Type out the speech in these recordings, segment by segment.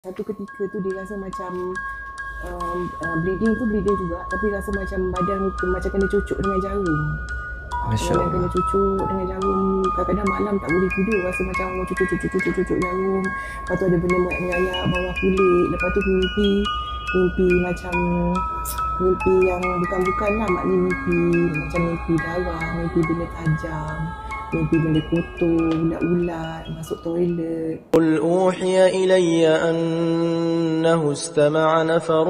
Satu ketika tu dia rasa macam bleeding tu bleeding juga, tapi rasa macam badan macam kena cucuk dengan jarum. Masya Badan Allah. kena cucuk dengan jarum. Kadang-kadang malam tak boleh tidur, rasa macam orang cucuk jarum. Lepas tu ada benda mengayak bawah kulit. Lepas tu mimpi macam mimpi yang bukan-bukan lah, maknanya mimpi macam mimpi darah, mimpi benda tajam, mimpi benda kotor, ulat-ulat masuk toilet. قل أوحي إلي أنه استمع نفر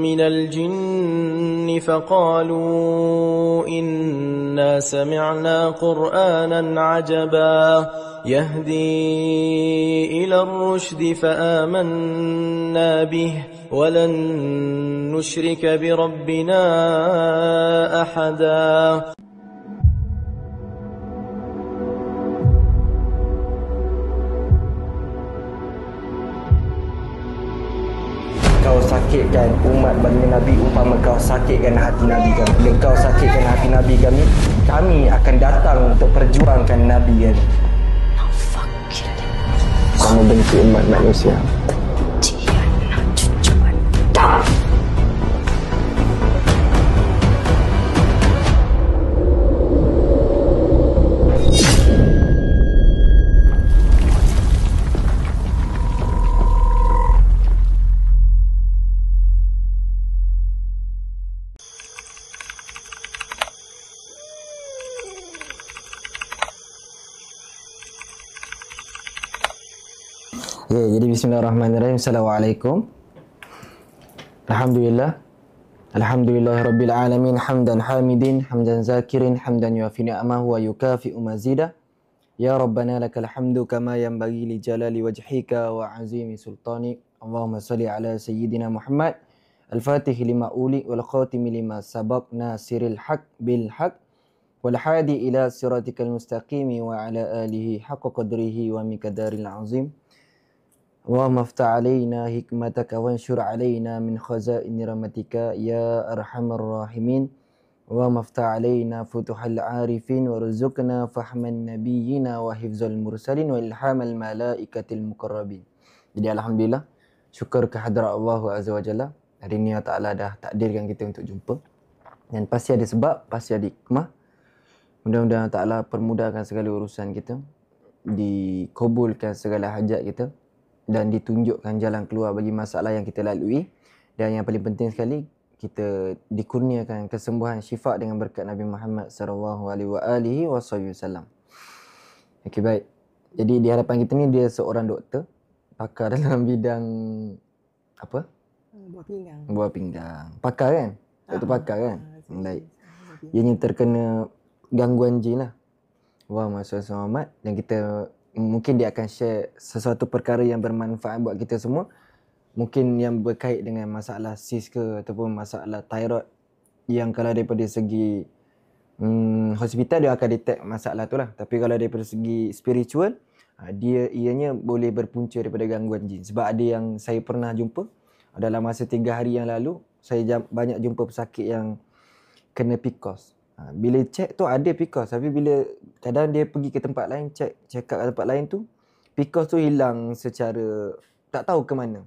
من الجن فقالوا إنا سمعنا قرآنا عجبا يهدي إلى الرشد فآمنا به ولن نشرك بربنا أحدا. Kau sakitkan umat baginda Nabi umpama kau sakitkan hati Nabi kami. Bila kau sakitkan hati Nabi kami akan datang untuk perjuangkan Nabi kami. Kamu benci umat manusia. Ya, jadi bismillahirrahmanirrahim. Assalamualaikum. Alhamdulillah. Alhamdulillahirabbil alamin hamdan hamidin hamdan zakirin hamdan yuafi ni'amahu wa yukafi'u mazida. Ya Rabbana lakal hamdu kama yanbaghi li jalali wajhika wa azimi sultani. Allahumma salli ala sayyidina Muhammad al-fatih lima uli wal khatimi lima sabaq nasiril haq bil haq wal hadi ila siratikal mustaqimi wa ala alihi haqqa qadrihi wa miqdaril azim. Allahumma aftah alaina hikmataka wanshur alaina min khazaini rahmatika ya arhamar rahimin. Allahumma aftah alaina futuhal arifin warzuqna fahman nabiyyina wa hifzal mursalin wa ilhamal malaikatil muqarrabin. Jadi alhamdulillah, syukur kehadrat Allah Azza wa Jalla. Hari ni Allah Ta'ala dah takdirkan kita untuk jumpa. Dan pasti ada sebab, pasti ada hikmah. Mudah-mudahan Allah Ta'ala permudahkan segala urusan kita, dikabulkan segala hajat kita, dan ditunjukkan jalan keluar bagi masalah yang kita lalui. Dan yang paling penting sekali, kita dikurniakan kesembuhan syifa dengan berkat Nabi Muhammad sallallahu alaihi wasallam. Okey, baik. Jadi di hadapan kita ni dia seorang doktor, pakar dalam bidang apa? Buah pinggang. Buah pinggang. Pakar kan? Doktor pakar kan? Baik. Ianya terkena gangguan jin lah. Wah, Masya Allah. Dan kita mungkin dia akan share sesuatu perkara yang bermanfaat buat kita semua. Mungkin yang berkait dengan masalah sis ke ataupun masalah thyroid, yang kalau daripada segi hospital dia akan detect masalah tu lah. Tapi kalau daripada segi spiritual, ianya boleh berpunca daripada gangguan jin. Sebab ada yang saya pernah jumpa dalam masa 3 hari yang lalu, saya banyak jumpa pesakit yang kena PCOS. Bila check tu ada PCOS, tapi bila kadang dia pergi ke tempat lain, check up ke tempat lain tu, PCOS tu hilang secara tak tahu ke mana.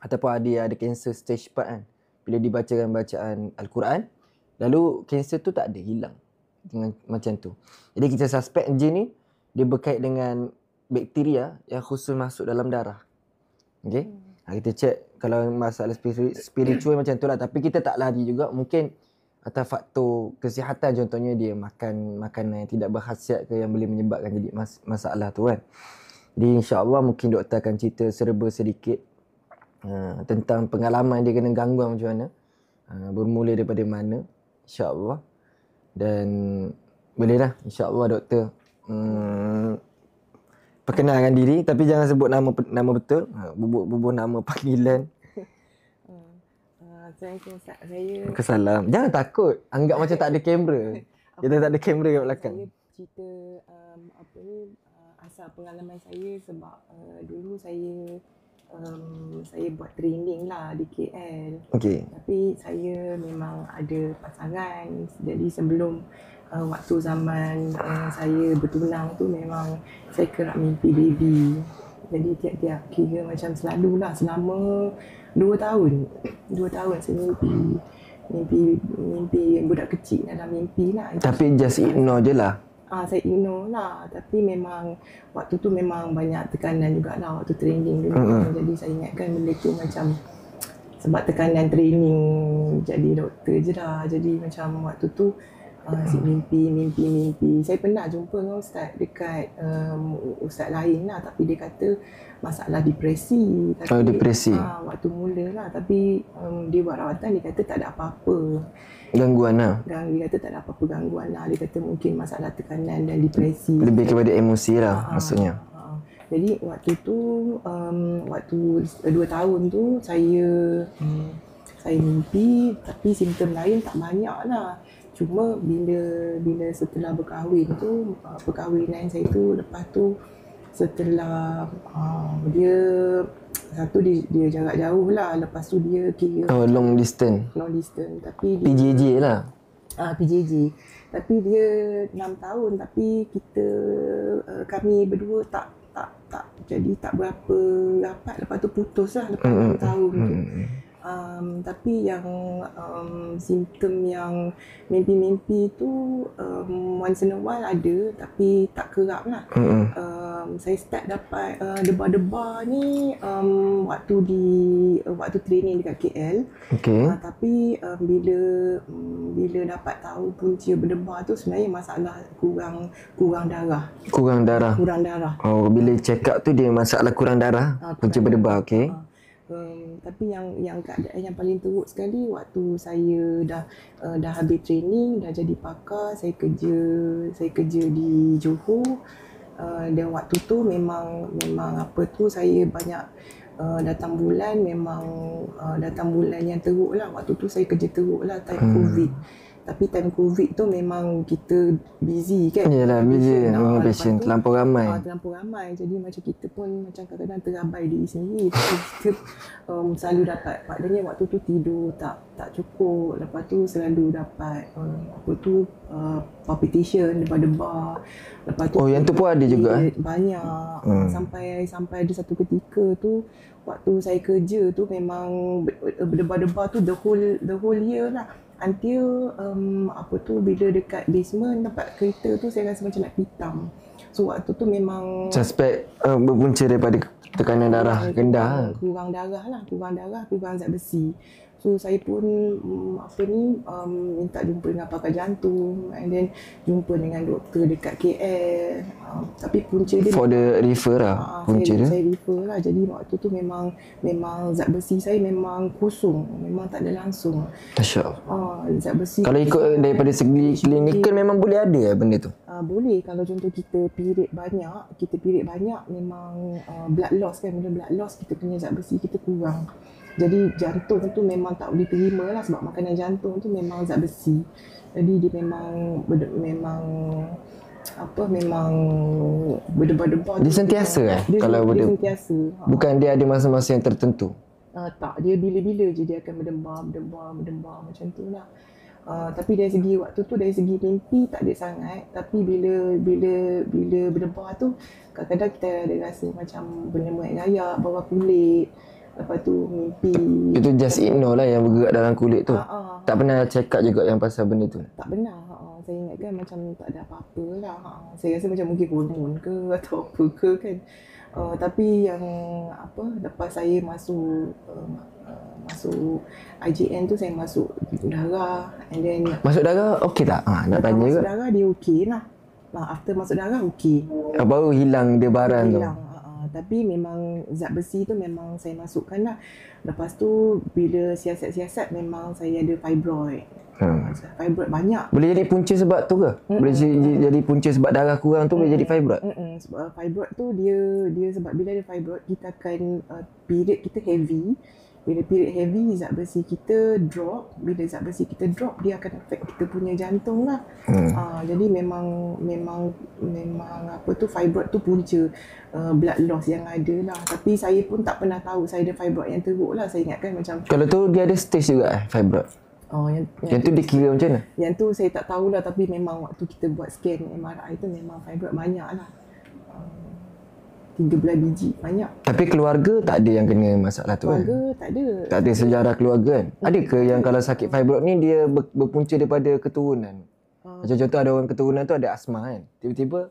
Ataupun ada kanser stage 4 kan. Bila dibacakan bacaan Al-Quran, lalu kanser tu tak ada, hilang. Dengan macam tu. Jadi kita suspect jin ni dia berkait dengan bakteria yang khusus masuk dalam darah. Okey. Kita check kalau masalah spiritual macam tu lah. Tapi kita tak lari juga. Mungkin atas faktor kesihatan, contohnya dia makan makanan yang tidak berkhasiat ke, yang boleh menyebabkan jadi masalah tu kan. Jadi insya-Allah mungkin doktor akan cerita serba sedikit tentang pengalaman dia kena gangguan macam mana, bermula daripada mana, insya-Allah. Dan bolehlah insya-Allah doktor perkenalkan diri, tapi jangan sebut nama betul, bubuh nama panggilan. Assalamualaikum Ustaz. Saya Kesalam. Jangan takut. Anggap macam tak ada kamera. Kita tak ada kamera kat belakang. Saya cerita asal pengalaman saya sebab dulu saya buat training lah di KL. Okey. Tapi saya memang ada pasangan. Jadi sebelum waktu zaman saya bertunang tu memang saya kerap mimpi baby. Jadi tiap-tiap kira macam selalulah selama 2 tahun. 2 tahun saya mimpi budak kecil dalam mimpi lah. Tapi just ignore je lah. Saya ignore lah. Tapi memang waktu tu memang banyak tekanan jugalah waktu training dulu. Jadi saya ingatkan benda tu macam sebab tekanan training jadi doktor je lah. Jadi macam waktu tu mimpi. Saya pernah jumpa dengan ustaz dekat ustaz lain lah, tapi dia kata masalah depresi. Tapi, depresi. Waktu mula lah, tapi dia buat rawatan, dia kata tak ada apa-apa Gangguan lah. Dia kata tak ada apa-apa gangguan lah. Dia kata mungkin masalah tekanan dan depresi. Lebih kepada emosi lah maksudnya. Jadi waktu tu waktu 2 tahun tu saya mimpi, tapi simptom lain tak banyak lah. Cuma bila setelah berkahwin tu, perkahwinan saya tu, lepas tu setelah dia satu dia jarak jauh lah, lepas tu dia kira long distance tapi dia, PJJ lah. PJJ. Tapi dia 6 tahun, tapi kami berdua tak jadi tak berapa rapat. Lepas tu putus lah lepas 6 tahun tu. Tapi yang simptom yang mimpi-mimpi tu once in a while ada, tapi tak kerap lah. Saya start dapat debar-debar ni waktu training dekat KL. Tapi bila dapat tahu punca berdebar tu, sebenarnya masalah kurang darah. Kurang darah. Oh, bila check up tu dia masalah kurang darah, punca berdebar. Tapi yang keadaan yang paling teruk sekali waktu saya dah habis training, dah jadi pakar, saya kerja di Johor. Dan waktu tu memang apa tu saya banyak datang bulan, memang datang bulan yang teruk lah. Waktu tu saya kerja teruk lah, time COVID. Tapi time COVID tu memang kita busy kan. Yalah, busy dengan patient, terlampau ramai. Jadi macam kita pun macam kadang-kadang terabai diri sendiri. Tapi kita selalu dapat, maknanya waktu tu tidur tak cukup. Lepas tu selalu dapat palpitation, debar-debar. Lepas tu yang tu pun ada juga banyak. Sampai ada satu ketika tu waktu saya kerja tu memang berdebar-debar tu the whole year lah. Until bila dekat basement dapat kereta tu, saya rasa macam nak pitam. So waktu tu memang suspek berpunca daripada tekanan darah rendah. Kurang darah, kurang zat besi. So saya pun minta jumpa dengan pakar jantung, and then jumpa dengan doktor dekat KL. Tapi punca dia for the refer lah, punca dia. Saya refer lah. Jadi waktu tu memang zat besi saya memang kosong, memang tak ada langsung. Masya-Allah. Zat besi. Kalau ikut daripada segi klinikal memang boleh ada benda tu. Boleh kalau contoh kita period banyak memang blood loss kan. Bila blood loss kita punya zat besi kita kurang. Jadi jantung tu memang tak boleh terima lah, sebab makanan jantung tu memang zat besi. Jadi dia memang berdebar-debar. Dia sentiasa kalau dia sentiasa. Bukan dia ada masa-masa yang tertentu. Tak, dia bila-bila je dia akan berdebar macam tu lah. Tapi dari segi waktu tu, dari segi mimpi tak ada sangat. Tapi bila berdebar tu, kadang-kadang kita ada rasa macam benda mengayak bawah kulit. Lepas tu mimpi. Itu just ignore lah yang bergerak dalam kulit tu. Tak pernah check up juga yang pasal benda tu? Tak pernah. Saya ingatkan macam tak ada apa-apa lah. Saya rasa macam mungkin hormon ke atau apa ke kan. Tapi yang lepas saya masuk IJN tu, saya masuk darah, and then masuk darah okey tak? Nak tanya juga. Masuk darah dia okey lah. After masuk darah okey. Baru hilang debaran tu. Tapi memang zat besi tu memang saya masukkan lah. Lepas tu bila siasat-siasat memang saya ada fibroid. Fibroid banyak. Boleh jadi punca sebab tu ke? Boleh jadi punca sebab darah kurang tu boleh jadi fibroid? Sebab fibroid tu dia sebab bila ada fibroid kita akan period kita heavy. Bila period heavy, zat besi kita drop. Bila zat besi kita drop, dia akan affect kita punya jantung lah. Jadi memang fibroid tu punca blood loss yang ada lah. Tapi saya pun tak pernah tahu saya ada fibroid yang teruk lah. Saya ingatkan macam kalau tu dia ada stage juga fibroid? Yang tu dikira macam mana? Yang tu saya tak tahulah, tapi memang waktu kita buat scan MRI tu memang fibroid banyak lah. 13 biji. Banyak. Tapi keluarga tak ada yang kena masalah tu kan? Keluarga tak ada. Tak ada sejarah keluarga kan? Ada ke yang kalau sakit fibroid ni dia berpunca daripada keturunan? Macam contoh ada orang keturunan tu ada asma kan? Tiba-tiba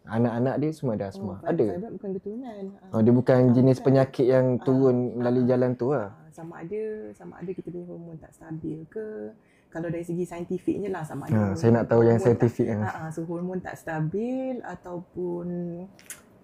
anak-anak dia semua ada asma. Ada? Fibroid bukan keturunan. Dia bukan jenis penyakit yang turun melalui jalan tu lah. Sama ada kita punya hormon tak stabil ke. Kalau dari segi saintifiknya lah sama ada. Saya nak tahu yang saintifik kan. So hormon tak stabil ataupun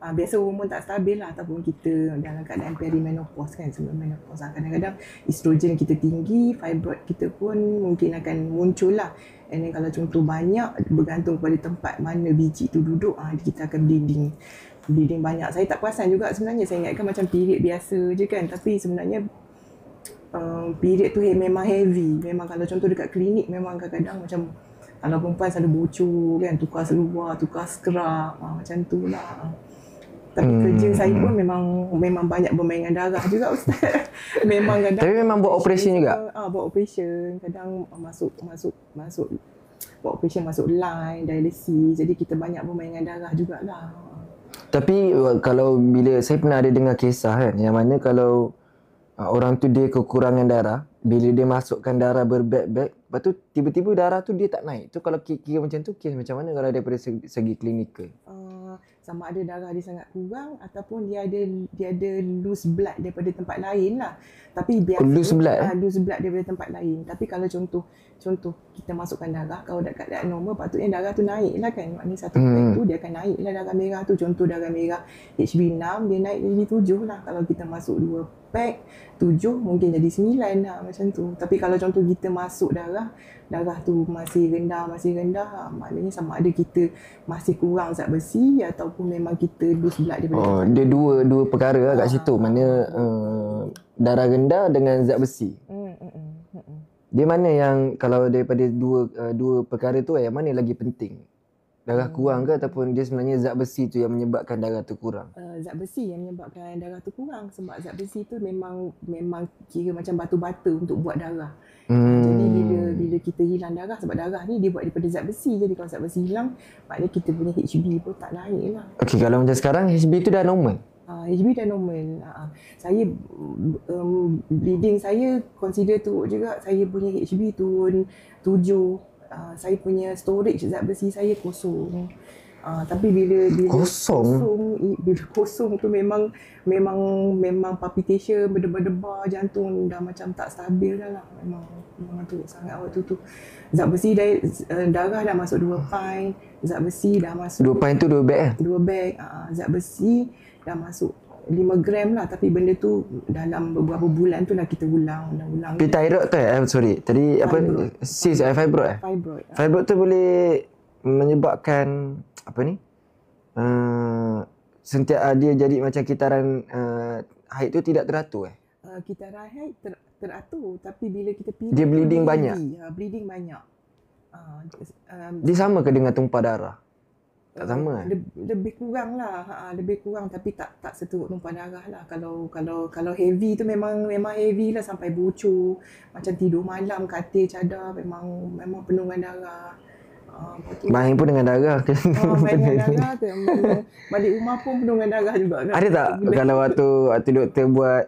biasa hormon tak stabil lah, ataupun kita dalam keadaan perimenopause kan, sebelum menopause. Kadang-kadang estrogen kita tinggi, fibroid kita pun mungkin akan muncul lah. And then kalau contoh banyak, bergantung pada tempat mana biji tu duduk, kita akan bleeding banyak. Saya tak perasan juga sebenarnya, saya ingatkan macam period biasa je kan, tapi sebenarnya period tu memang heavy. Memang kalau contoh dekat klinik memang kadang-kadang macam kalau perempuan selalu bocor kan, tukar seluar, tukar scrub, macam tu lah. Tapi kerja saya pun memang banyak bermain dengan darah juga Ustaz. Memang kadang. Tapi memang buat operation juga? Buat operation. Kadang masuk buat operation, masuk line, dialisis. Jadi kita banyak bermain dengan darah jugalah. Tapi kalau bila saya pernah ada dengar kisah kan, yang mana kalau orang tu dia kekurangan darah, bila dia masukkan darah berbeg-beg, lepas tu tiba-tiba darah tu dia tak naik. Tu kalau kira macam tu, kes macam mana kalau daripada segi klinikal? Sama ada darah dia sangat kurang ataupun dia ada loose blood daripada tempat lain lah. Tapi biasa loose blood loose blood daripada tempat lain. Tapi kalau contoh kita masukkan darah, kalau dekat keadaan normal patutnya darah tu naik lah kan. Maknanya satu pack tu dia akan naik lah darah merah tu. Contoh darah merah HB6 dia naik jadi 7 lah. Kalau kita masuk 2 pack 7 mungkin jadi 9 lah macam tu. Tapi kalau contoh kita masuk darah tu masih rendah, maknanya sama ada kita masih kurang zat besi ataupun memang kita loose blood daripada dia dua perkara lah kat situ. Mana darah rendah dengan zat besi. Dia mana yang kalau daripada dua perkara tu yang mana lagi penting? Darah kurang ke ataupun dia sebenarnya zat besi tu yang menyebabkan darah tu kurang? Zat besi yang menyebabkan darah tu kurang, sebab zat besi tu memang kira macam batu bata untuk buat darah. Jadi bila kita hilang darah, sebab darah ni dia buat daripada zat besi, jadi kalau zat besi hilang maknanya kita punya HB pun tak naik lah. Okey, kalau macam sekarang HB tu dah normal? HB dah normal. Saya bleeding saya consider teruk juga. Saya punya HB turun 7. Saya punya storage zat besi saya kosong. Tapi bila kosong tu memang palpitation, berdebar-debar, jantung dah macam tak stabil dah lah. Memang teruk sangat waktu tu. Zat besi darah dah masuk 2 pint, zat besi dah masuk 2 pint tu 2 bag 2 bag. Zat besi dah masuk 5 gram lah, tapi benda tu dalam beberapa bulan tu lah kita ulang. Tapi thyroid tu sorry, tadi apa? Fibroid. Fibroid tu boleh menyebabkan apa ni? Sentiasa dia jadi macam kitaran haid tu tidak teratur Kitaran haid teratur, tapi bila kita pilih dia bleeding banyak. Bleeding banyak. Dia sama ke dengan tumpah darah? Tak sama lebih kurang lah, lebih kurang, tapi tak seteruk tumpah darah lah. Kalau heavy tu memang heavy lah sampai bocor, macam tidur malam katil cadar memang penuh dengan darah. Main pun dengan darah ke? Main dengan darah tu. Balik rumah pun penuh dengan darah juga kan. Ada tak kalau waktu doktor buat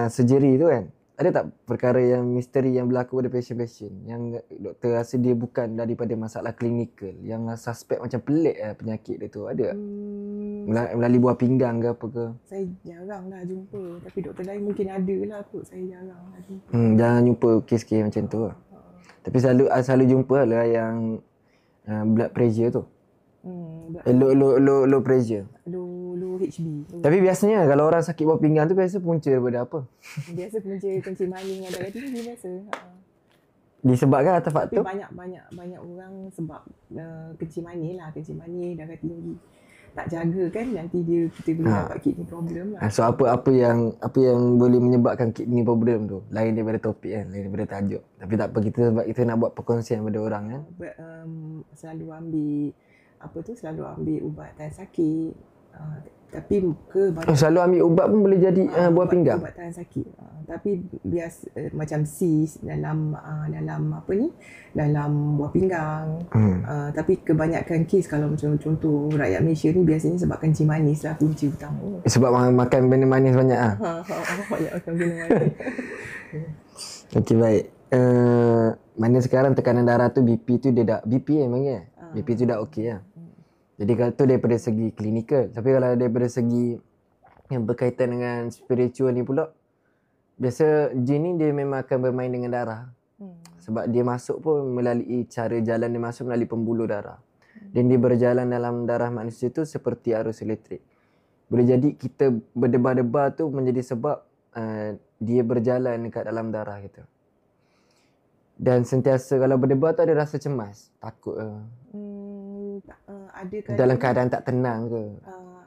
surgery tu kan, ada tak perkara yang misteri yang berlaku pada pasien-pasien yang doktor rasa dia bukan daripada masalah klinikal, yang suspek macam pelik penyakit dia tu? Ada tak? Melalui buah pinggang ke apa ke? Saya jarang lah jumpa, tapi doktor lain mungkin ada lah kot. Saya jarang lah jumpa. Jangan jumpa kes-kes macam tu lah. Tapi selalu jumpa lah yang blood pressure tu. Low pressure. Low HB. Tapi biasanya kalau orang sakit buah pinggang tu biasa punca daripada apa? Biasa punca kencing manis dengan darah tinggi biasa. Disebabkan atas faktor? Tapi banyak orang sebab kencing manis, darah tinggi. Tak jaga kan, nanti kita boleh dapat kidney problem lah. So apa yang boleh menyebabkan kidney problem tu? Lain daripada topik kan, lain daripada tajuk. Tapi tak apa, sebab kita nak buat perkongsian pada orang kan. Selalu ambil ubat tahan sakit. Tapi Selalu ambil ubat pun boleh jadi buah pinggang? ubat tahan sakit. Tapi biasa macam cyst dalam apa ni, dalam buah pinggang. Tapi kebanyakan kes kalau macam contoh rakyat Malaysia ni biasanya sebab kencing manis lah kunci utama. Sebab makan benda manis banyak ah. Banyak makan benda manis. Okey, baik. Mana sekarang tekanan darah tu BP tu dia dah BP memangnya. BP tu dah okey lah. Jadi kalau tu daripada segi klinikal. Tapi kalau daripada segi yang berkaitan dengan spiritual ni pula, biasa jin ni dia memang akan bermain dengan darah. Sebab dia masuk pun melalui cara jalan dia masuk melalui pembuluh darah. Dan dia berjalan dalam darah manusia tu seperti arus elektrik. Boleh jadi kita berdebar-debar tu menjadi sebab dia berjalan dekat dalam darah kita. Dan sentiasa kalau berdebar tu ada rasa cemas, takut ke? Ada Dalam keadaan tak tenang ke?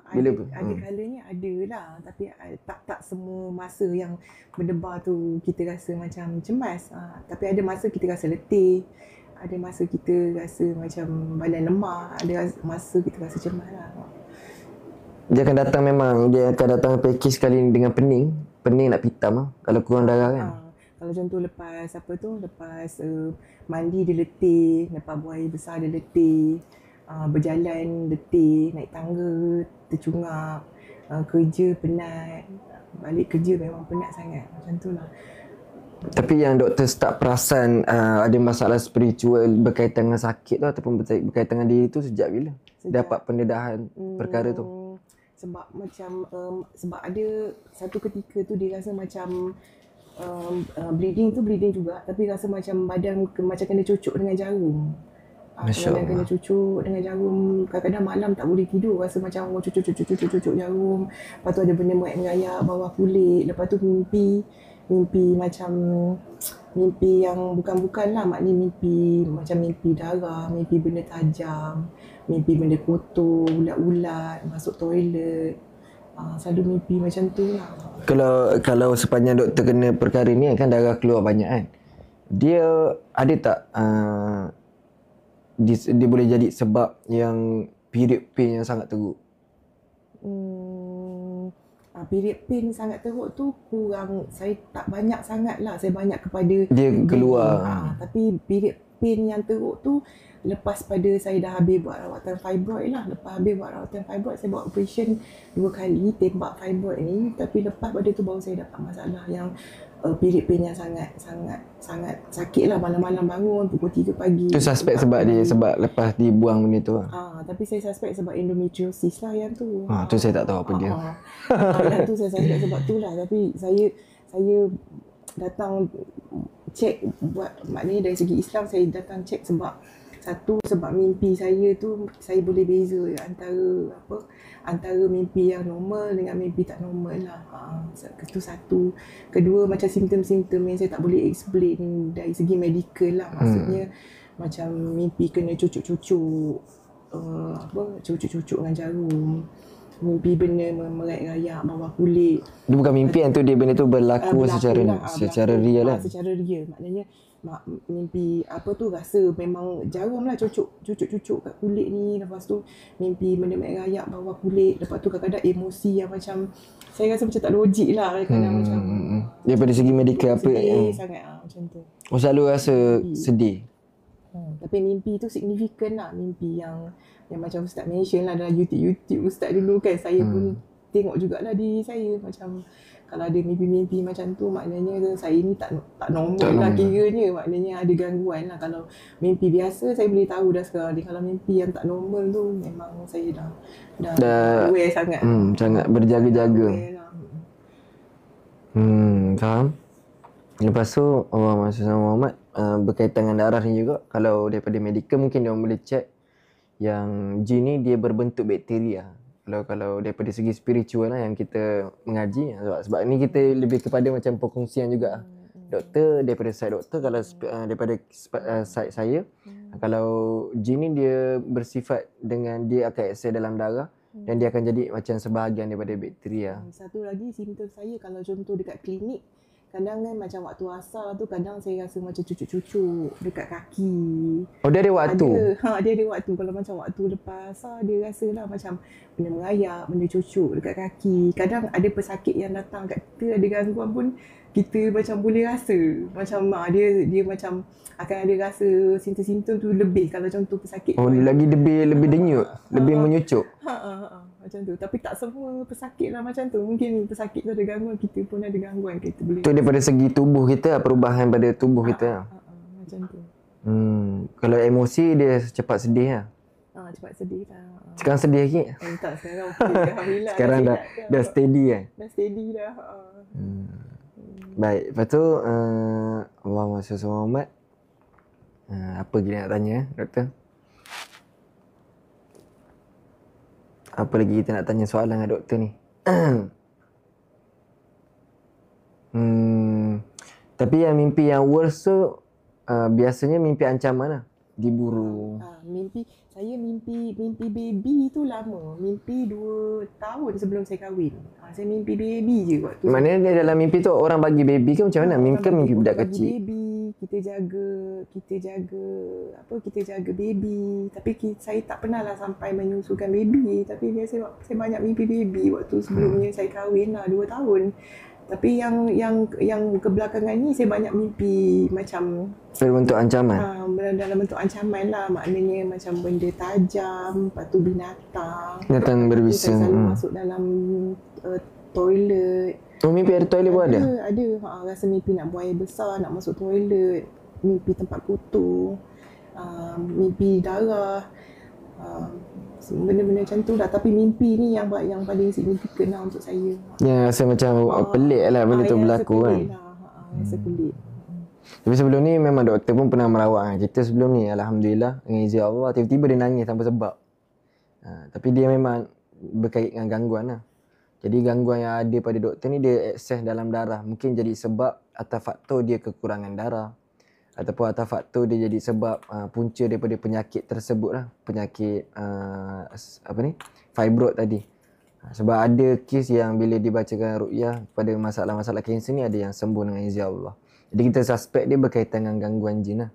Ada kalanya ada lah, tapi tak semua masa yang berdebar tu kita rasa macam cemas. Tapi ada masa kita rasa letih, ada masa kita rasa macam badan lemah, ada masa kita rasa cemas lah. Dia akan datang memang, dia akan datang package kali ni dengan pening nak pitam lah, kalau kurang darah kan. Kalau contoh lepas mandi dia letih, lepas buang air besar dia letih, berjalan letih, naik tangga tercungap, kerja penat, balik kerja memang penat sangat, macam tu lah. Tapi yang doktor start perasan ada masalah spiritual berkaitan dengan sakit tu ataupun berkaitan dengan diri tu sejak bila? Dapat pendedahan perkara tu? Sebab macam sebab ada satu ketika tu dia rasa macam bleeding juga, tapi rasa macam badan macam kena cucuk dengan jarum. Kadang-kadang kena cucuk dengan jarum, kadang-kadang malam tak boleh tidur, rasa macam cucuk jarum. Lepas tu ada benda mengayak bawah kulit. Lepas tu mimpi macam mimpi yang bukan-bukan lah, maknanya mimpi darah, mimpi benda tajam, mimpi benda kotor, ulat-ulat, masuk toilet. Selalu mimpi macam tu lah. Kalau sepanjang doktor kena perkara ni kan darah keluar banyak kan, dia ada tak dia boleh jadi sebab yang period pain yang sangat teruk? Period pain sangat teruk tu kurang, saya tak banyak sangat lah, saya banyak kepada dia keluar. Tapi period pain yang teruk tu lepas pada saya dah habis buat rawatan fibroid lah. Lepas habis buat rawatan fibroid, saya buat operation 2 kali tembak fibroid ni. Tapi lepas pada tu baru saya dapat masalah yang period pain yang sangat sakit lah. Malam-malam bangun pukul 3 pagi. Tu suspek sebab dia lepas dibuang benda tu lah. Tapi saya suspek sebab endometriosis lah yang tu. Tu saya tak tahu apa dia. Yang tu saya suspek sebab tu lah. Tapi saya datang cek buat, maknanya dari segi Islam saya datang cek sebab mimpi saya tu saya boleh beza antara mimpi yang normal dengan mimpi tak normal lah. Itu satu. Kedua, macam simptom-simptom yang saya tak boleh explain dari segi medical lah. Maksudnya macam mimpi kena cucuk-cucuk dengan jarum, mimpi benda merayak-rayak bawah kulit. Dia bukan mimpi yang tu, dia benda tu berlaku secara real lah. Secara real, maknanya mimpi apa tu rasa memang jarum lah cucuk kat kulit ni. Lepas tu mimpi benda merayak bawah kulit. Lepas tu kadang-kadang emosi yang macam saya rasa macam tak logik lah. Kadang-kadang macam daripada segi medikal apa sangat macam tu. Selalu rasa sedih. Tapi mimpi tu signifikan lah. Mimpi yang macam Ustaz mention lah dalam YouTube Ustaz dulu kan. Saya pun tengok jugalah diri saya. Macam kalau ada mimpi-mimpi macam tu, maknanya saya ni tak normal lah kiranya. Maknanya ada gangguan lah. Kalau mimpi biasa saya boleh tahu dah sekarang. Kalau mimpi yang tak normal tu memang saya dah aware sangat. Sangat berjaga-jaga. Faham? Lepas tu Rasulullah Muhammad berkaitan dengan darah ni juga, kalau daripada medikal mungkin dia boleh check yang jin ni dia berbentuk bakteria. Kalau daripada segi spiritual lah yang kita mengaji, sebab ni kita lebih kepada macam perkongsian juga. Doktor, daripada side doktor, kalau daripada side saya, kalau jin ni dia bersifat dengan dia akan access dalam darah dan dia akan jadi macam sebahagian daripada bakteria. Satu lagi simptom saya, kalau contoh dekat klinik, Kadang kan macam waktu asar tu kadang saya rasa macam cucuk-cucuk dekat kaki. Oh, dia ada waktu. Dia ada waktu. Kalau macam waktu lepas asar dia rasalah macam benda merayap, benda cucuk dekat kaki. Kadang ada pesakit yang datang kat kita, ada gangguan pun kita macam boleh rasa. Macam dia macam akan ada rasa simptom-simptom tu lebih kalau contoh pesakit. Oh, lagi lebih denyut, lebih menyucuk. Macam tu. Tapi tak semua pesakit lah macam tu. Mungkin pesakit tu ada gangguan, kita pun ada gangguan, kita boleh. Tu daripada segi tubuh kita, perubahan pada tubuh kita. Macam tu. Kalau emosi dia cepat sedih lah. Cepat sedih lah. Sekarang sedih lagi? Tak, sekarang okey. Alhamdulillah. Sekarang dah steady kan? Dah steady dah. Baik, lepas tu Allahumma salli ala Muhammad. Apa lagi nak tanya doktor? Apa lagi kita nak tanya soalan dengan doktor ni? Tapi yang mimpi yang worst tu biasanya mimpi ancaman lah. Diburu. Saya mimpi baby tu lama. Mimpi 2 tahun sebelum saya kahwin. Saya mimpi baby je waktu. Maknanya dalam mimpi tu orang bagi baby ke macam mana? Mimpi budak kecil. Baby, kita jaga baby. Tapi saya tak pernah lah sampai menyusukan baby. Tapi saya banyak mimpi baby waktu sebelumnya saya kahwin lah 2 tahun. Tapi yang kebelakangan ni saya banyak mimpi macam berbentuk ancaman. Dalam bentuk ancaman lah, maknanya macam benda tajam, lepas tu binatang berbisa. Selalu masuk dalam toilet. Oh, mimpi ada toilet pun ada? Ada. Rasa mimpi nak buang air besar, nak masuk toilet, mimpi tempat kotor, mimpi darah. Benda-benda macam tu lah. Tapi mimpi ni yang paling signifikan lah untuk saya. Ya, rasa macam pelik lah benda tu berlaku kan. Rasa pelik. Tapi sebelum ni memang doktor pun pernah merawat kan kita sebelum ni. Alhamdulillah, dengan izin Allah, tiba-tiba dia nangis tanpa sebab. Tapi dia memang berkait dengan gangguan lah. Jadi gangguan yang ada pada doktor ni dia akses dalam darah. Mungkin jadi sebab atau faktor dia kekurangan darah. Ataupun atas faktor dia jadi sebab punca daripada penyakit tersebut lah. Penyakit fibroid tadi. Sebab ada kes yang bila dibacakan ruqyah pada masalah-masalah kanser ni ada yang sembuh dengan izin Allah. Jadi kita suspek dia berkaitan dengan gangguan jin lah.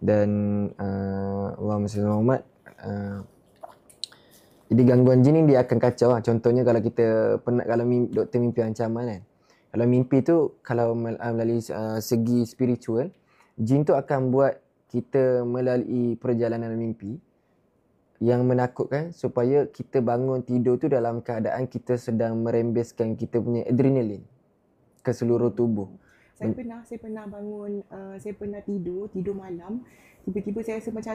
Dan Allahumma salli ala Muhammad. Jadi gangguan jin ni dia akan kacau lah. Contohnya kalau kita kalau doktor mimpi ancaman kan. Kalau mimpi tu kalau melalui segi spiritual, jin tu akan buat kita melalui perjalanan mimpi yang menakutkan supaya kita bangun tidur tu dalam keadaan kita sedang merembeskan kita punya adrenalin ke seluruh tubuh. Saya pernah bangun, saya pernah tidur malam, tiba-tiba saya rasa macam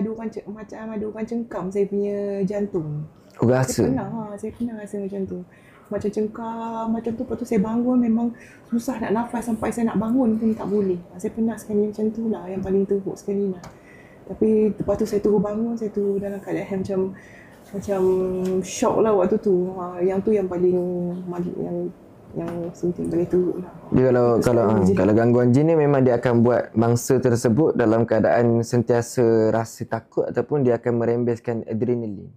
ada orang cengkam saya punya jantung. Oh, rasa? Saya pernah rasa macam tu. Macam cengkam macam tu, lepas tu saya bangun memang susah nak nafas, sampai saya nak bangun pun tak boleh. Saya pernah sekali macam tu lah, yang paling teruk sekali lah. Tapi lepas tu saya terus bangun, saya tu dalam keadaan macam shock lah waktu tu. Yang tu yang paling yang something paling teruk lah. Dia kalau gangguan jin ni memang dia akan buat mangsa tersebut dalam keadaan sentiasa rasa takut ataupun dia akan merembeskan adrenalin.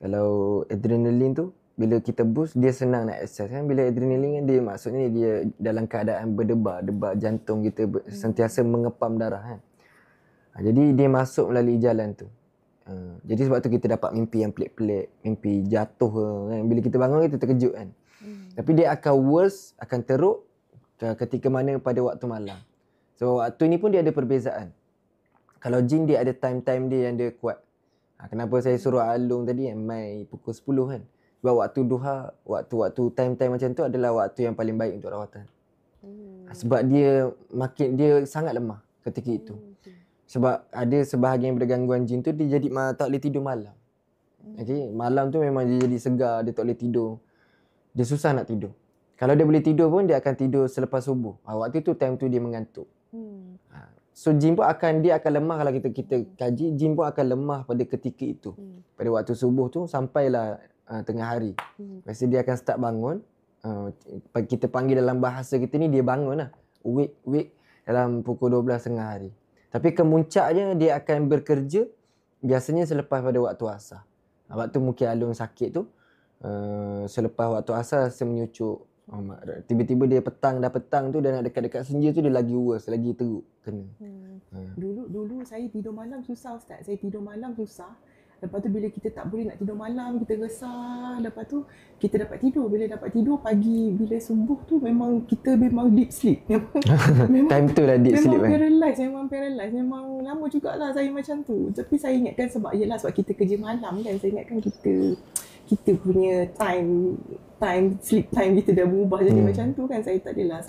Kalau adrenalin tu bila kita boost dia senang nak akses kan. Bila adrenalin kan dia maksudnya dia dalam keadaan berdebar jantung kita sentiasa mengepam darah kan. Jadi dia masuk melalui jalan tu. Jadi sebab tu kita dapat mimpi yang pelik-pelik, mimpi jatuh kan. Bila kita bangun kita terkejut kan. Tapi dia akan worse, akan teruk ketika mana pada waktu malam. So waktu ni pun dia ada perbezaan. Kalau jin dia ada time-time dia yang dia kuat. Kenapa saya suruh Alung tadi mai pukul 10 kan. Sebab waktu duha, waktu time-time macam tu adalah waktu yang paling baik untuk rawatan. Sebab dia sangat lemah ketika itu. Sebab ada sebahagian daripada gangguan jin tu dia jadi tak boleh tidur malam. Okay? Malam tu memang dia jadi segar, dia tak boleh tidur. Dia susah nak tidur. Kalau dia boleh tidur pun dia akan tidur selepas subuh. Waktu tu time tu dia mengantuk. So jin pun akan lemah kalau kita kaji, jin pun akan lemah pada ketika itu. Pada waktu subuh tu sampailah tengah hari. Lepas dia akan start bangun. Kita panggil dalam bahasa kita ni dia bangun lah. Wake dalam pukul 12 tengah hari. Tapi kemuncaknya dia akan bekerja biasanya selepas pada waktu asar. Waktu mungkin Alung sakit tu, selepas waktu asar rasa menyucuk, Tiba-tiba dia dah petang tu, dah nak dekat-dekat senja tu dia lagi worse, lagi teruk kena. Dulu saya tidur malam susah Ustaz. Saya tidur malam susah. Lepas tu bila kita tak boleh nak tidur malam, kita resah. Lepas tu kita dapat tidur. Bila dapat tidur pagi, bila subuh tu memang kita memang deep sleep. Memang Time tu lah deep sleep kan. Memang paralyze. Memang lama jugalah saya macam tu. Tapi saya ingatkan sebab kita kerja malam kan. Saya ingatkan kita punya time sleep time kita dah berubah jadi macam tu kan. Saya tak adalah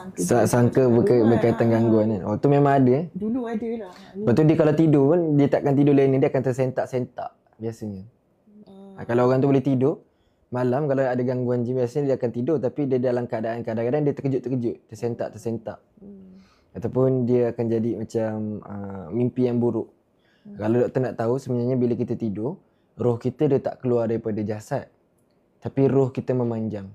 sangka berkaitan gangguan kan. Tu memang ada Dulu ada lah. Lepas tu dia kalau tidur pun dia takkan tidur lain, dia akan tersentak-sentak biasanya. Kalau orang tu boleh tidur malam, kalau ada gangguan jin biasanya dia akan tidur tapi dia dalam keadaan kadang-kadang dia terkejut-terkejut, tersentak-tersentak. Ataupun dia akan jadi macam mimpi yang buruk. Kalau doktor nak tahu sebenarnya bila kita tidur, roh kita dia tak keluar daripada jasad. Tapi roh kita memanjang.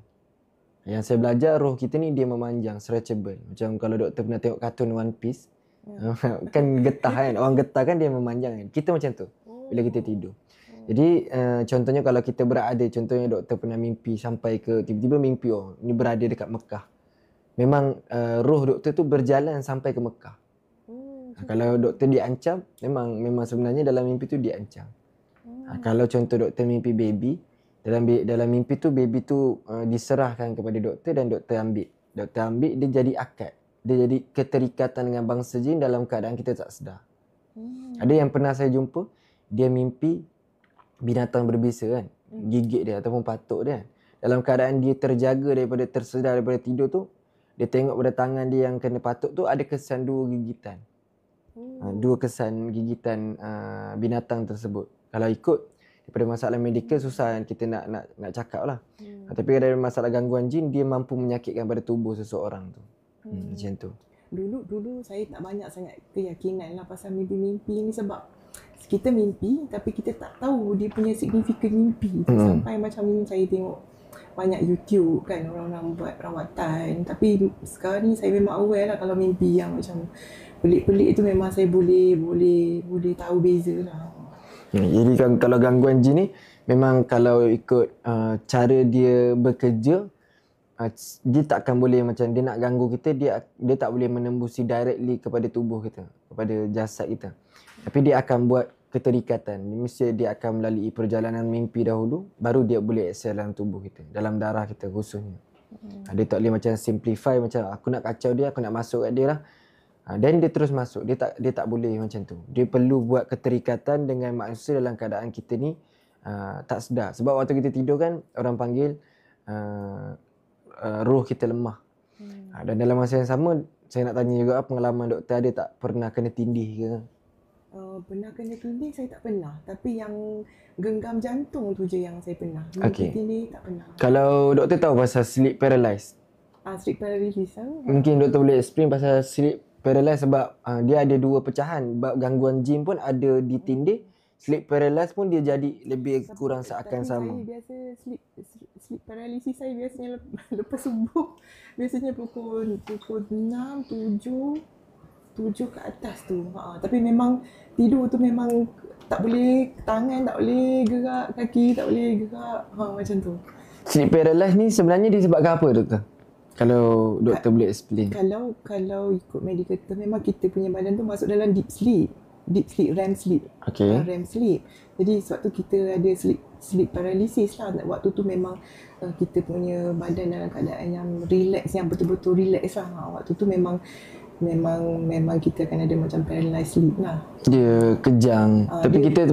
Yang saya belajar, roh kita ni dia memanjang, stretchable. Macam kalau doktor pernah tengok kartun One Piece, kan getah kan, orang getah kan dia memanjang kan. Kita macam tu bila kita tidur. Jadi contohnya kalau kita berada, contohnya doktor pernah mimpi sampai ke, tiba-tiba mimpi ni berada dekat Mekah. Memang roh doktor tu berjalan sampai ke Mekah. Kalau doktor diancam, memang sebenarnya dalam mimpi tu diancam. Kalau contoh doktor mimpi baby, dalam mimpi tu baby tu diserahkan kepada doktor dan doktor ambil. Doktor ambil, dia jadi akad. Dia jadi keterikatan dengan bangsa jin dalam keadaan kita tak sedar. Ada yang pernah saya jumpa, dia mimpi binatang berbisa kan, gigit dia ataupun patuk dia kan. Dalam keadaan dia tersedar daripada tidur tu, dia tengok pada tangan dia yang kena patuk tu ada kesan 2 gigitan. 2 kesan gigitan binatang tersebut. Kalau ikut daripada masalah medikal susah kan kita nak cakap lah. Tapi dari masalah gangguan jin, dia mampu menyakitkan pada tubuh seseorang tu. Macam tu. Dulu saya tak banyak sangat keyakinan lah pasal mimpi-mimpi ni sebab kita mimpi tapi kita tak tahu dia punya signifikan mimpi. Sampai macam saya tengok banyak YouTube kan, orang-orang buat rawatan. Tapi sekarang ni saya memang aware lah kalau mimpi yang macam pelik-pelik tu memang saya boleh tahu beza lah. Jadi kalau gangguan jin ni memang kalau ikut cara dia bekerja, dia tak akan boleh macam dia nak ganggu kita, dia tak boleh menembusi directly kepada tubuh kita, kepada jasad kita. Tapi dia akan buat keterikatan. Mesti dia akan melalui perjalanan mimpi dahulu, baru dia boleh access dalam tubuh kita, dalam darah kita khususnya. Dia tak boleh macam simplify macam aku nak kacau dia, aku nak masuk kat dia lah. Dan dia terus masuk. Dia tak boleh macam tu. Dia perlu buat keterikatan dengan manusia dalam keadaan kita ni tak sedar. Sebab waktu kita tidur kan, orang panggil roh kita lemah. Dan dalam masa yang sama, saya nak tanya juga pengalaman doktor, ada tak pernah kena tindih ke? Pernah kena tindih saya tak pernah. Tapi yang genggam jantung tu je yang saya pernah. Tindih tak pernah. Kalau doktor tahu pasal sleep paralysis, sleep paralysis mungkin doktor boleh explain pasal sleep paralysis sebab dia ada 2 pecahan. Gangguan jin pun ada ditindih, sleep paralysis pun dia jadi lebih kurang seakan sama. Saya biasa sleep paralysis saya biasanya lepas subuh. Biasanya pukul 6, 7 ke atas tu. Tapi memang tidur tu memang tak boleh, tangan tak boleh gerak, kaki tak boleh gerak. Macam tu. Sleep paralysis ni sebenarnya disebabkan apa doktor? Kalau doktor boleh explain. Kalau ikut medical term, memang kita punya badan tu masuk dalam deep sleep, REM sleep. REM sleep. Jadi sebab tu kita ada sleep paralysis lah. Waktu tu memang kita punya badan dalam keadaan yang relax, yang betul-betul relax lah. Waktu tu memang kita akan ada macam paralyzed sleep lah. Dia kejang. Tapi kita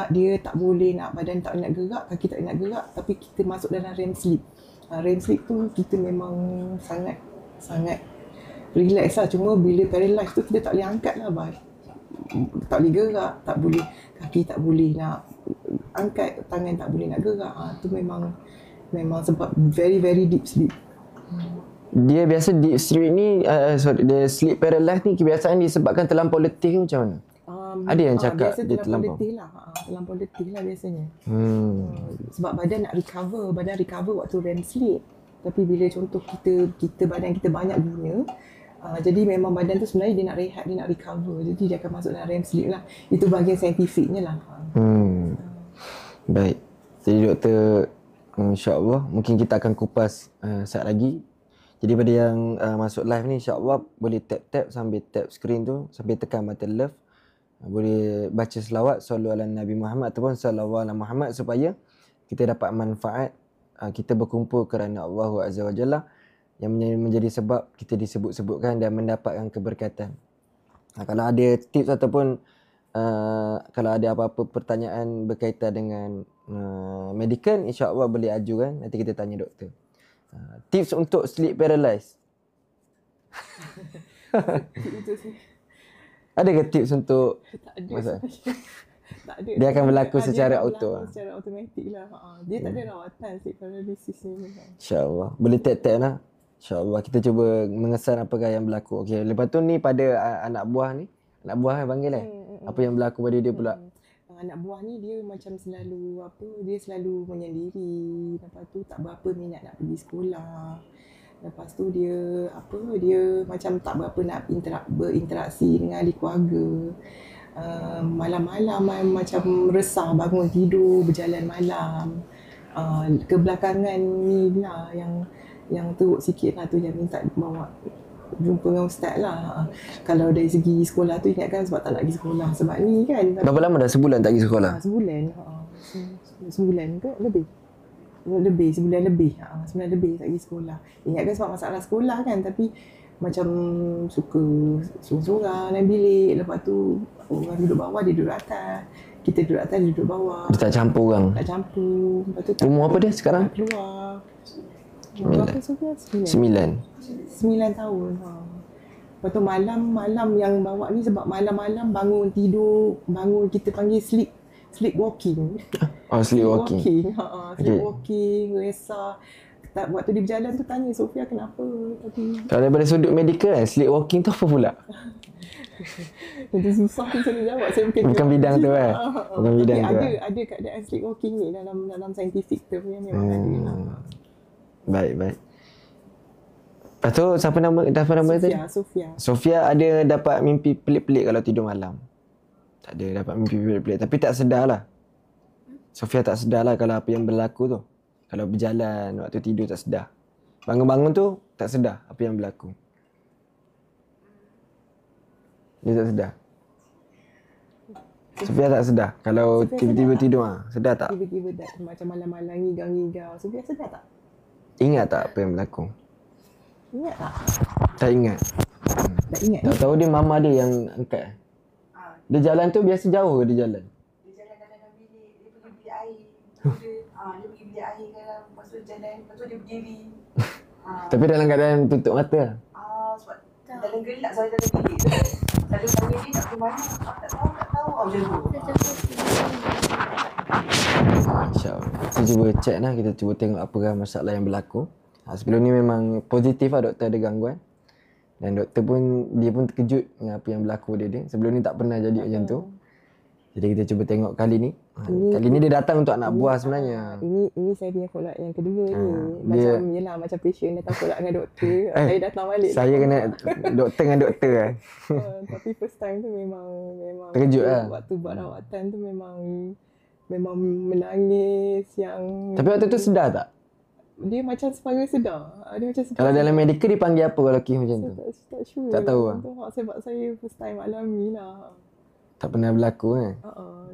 dia tak boleh nak, badan tak nak gerak, kaki tak nak gerak, tapi kita masuk dalam REM sleep. REM sleep tu kita memang sangat relax lah. Cuma bila paralyzed tu kita tak boleh angkat lah tak boleh gerak, tak boleh, kaki tak boleh nak angkat, tangan tak boleh nak gerak. Tu memang sebab very very deep sleep. Dia biasa deep sleep ni, dia sleep paralysis ni kebiasaan disebabkan terlampau letih ke macam mana? Ada yang cakap dia terlampau letih lah. Terlampau letih lah biasanya. Sebab badan nak recover waktu REM sleep. Tapi bila contoh kita badan kita banyak guna, jadi memang badan tu sebenarnya dia nak rehat, dia nak recover. Jadi dia akan masuk dalam REM sleep lah. Itu bahagian saintifiknya lah. Baik. Jadi doktor, insya-Allah mungkin kita akan kupas saat lagi Jadi pada yang masuk live ni, insya-Allah boleh tap sambil tap screen tu, sambil tekan button love. Boleh baca selawat sallu ala Nabi Muhammad ataupun sallallahu ala Muhammad supaya kita dapat manfaat. Kita berkumpul kerana Allah Azza wa Jalla yang menjadi sebab kita disebut-sebutkan dan mendapatkan keberkatan. Kalau ada tips ataupun kalau ada apa-apa pertanyaan berkaitan dengan medical, insya-Allah boleh ajukan, nanti kita tanya doktor. Tips untuk sleep paralysis. Ada ke tips untuk Tak ada. masa? Tak ada. Dia akan berlaku Dia secara akan auto. berlaku secara automatik lah. Dia tak ada rawatan sleep paralysis ni memang. InsyaAllah. Boleh tap-tap lah. InsyaAllah. Kita cuba mengesan apakah yang berlaku. Okey, lepas tu ni pada anak buah ni. Anak buah kan panggil kan? Apa yang berlaku pada dia pula? Anak buah ni dia macam selalu dia selalu menyendiri. Lepas tu tak berapa minat nak pergi sekolah. Lepas tu dia macam tak berapa nak berinteraksi dengan ahli keluarga. Malam-malam macam resah bangun tidur, berjalan malam. Kebelakangan ni lah yang teruk sikit lah tu, yang minta bawa jumpa dengan ustaz lah. Kalau dari segi sekolah tu ingatkan sebab tak nak pergi sekolah sebab ni kan. Berapa lama dah? Sebulan tak pergi sekolah? Sebulan. Sebulan ke lebih? Sebulan lebih tak pergi sekolah. Ingatkan sebab masalah sekolah kan, tapi macam suka sorang-sorang dalam bilik. Lepas tu orang duduk bawah, dia duduk atas. Kita duduk atas, dia duduk bawah. Dia tak campur orang? Tak campur. Lepas tu Umur apa dia sekarang? tak keluar. Berapa Sofia? 9. 9 tahun. Lepas tu malam yang bawa ni sebab malam-malam bangun tidur, kita panggil sleepwalking. Oh, sleepwalking. Sleepwalking, resah. Waktu dia berjalan tu tanya Sofia kenapa. Tapi Kalau daripada sudut medical kan, sleepwalking tu apa pula? itu susah macam nak jawab. Saya Bukan bidang tu kan? Bukan bidang tu kan? Ada keadaan sleepwalking ni dalam saintifik tu memang ada lah. Baik. Lepas tu siapa nama tadi? Sofia ada dapat mimpi pelik-pelik kalau tidur malam. Tak ada dapat mimpi pelik-pelik, tapi tak sedar lah. Sofia tak sedar lah kalau apa yang berlaku tu. Kalau berjalan waktu tidur tak sedar. Bangun-bangun tu tak sedar apa yang berlaku. Dia tak sedar. Sofia tak sedar kalau tiba-tiba tidur sedar tak? Tiba-tiba macam malam-malam ngigau-ngigau. Sofia sedar tak? Ingat tak apa yang berlaku? Ingat tak? Tak ingat. Tak ingat. Tak tahu dia mama dia yang angkat. Dia jalan tu biasa jauh ke dia jalan? Dia jalan dalam bilik, dia pergi bilik air. Dia pergi bilik air kan, lepas tu jalan, lepas tu dia berdiri. Tapi dalam keadaan tutup mata lah. Sebab dalam gelap saya dalam bilik tu. Selalu tanya dia nak ke mana, tak tahu macam tu. InsyaAllah. Kita cuba check lah, kita cuba tengok apakah masalah yang berlaku. Sebelum ni memang positif lah doktor ada gangguan. Dan doktor pun, dia pun terkejut dengan apa yang berlaku dia. Sebelum ni tak pernah jadi macam tu. Jadi kita cuba tengok kali ni. Kali ni dia datang untuk anak buah sebenarnya. Ini saya punya follow up yang kedua ni. Macam patient datang follow up dengan doktor. Saya datang balik. Saya kena doktor dengan doktor lah. Tapi first time tu memang terkejut lah. Waktu buat rawatan tu memang menangis yang. Tapi waktu tu sedar tak? Dia macam separa sedar. Kalau dalam medical dipanggil apa kalau kes macam tu? Tak sure. Tak tahu lah. Sebab saya first time alami lah. Tak pernah berlaku kan?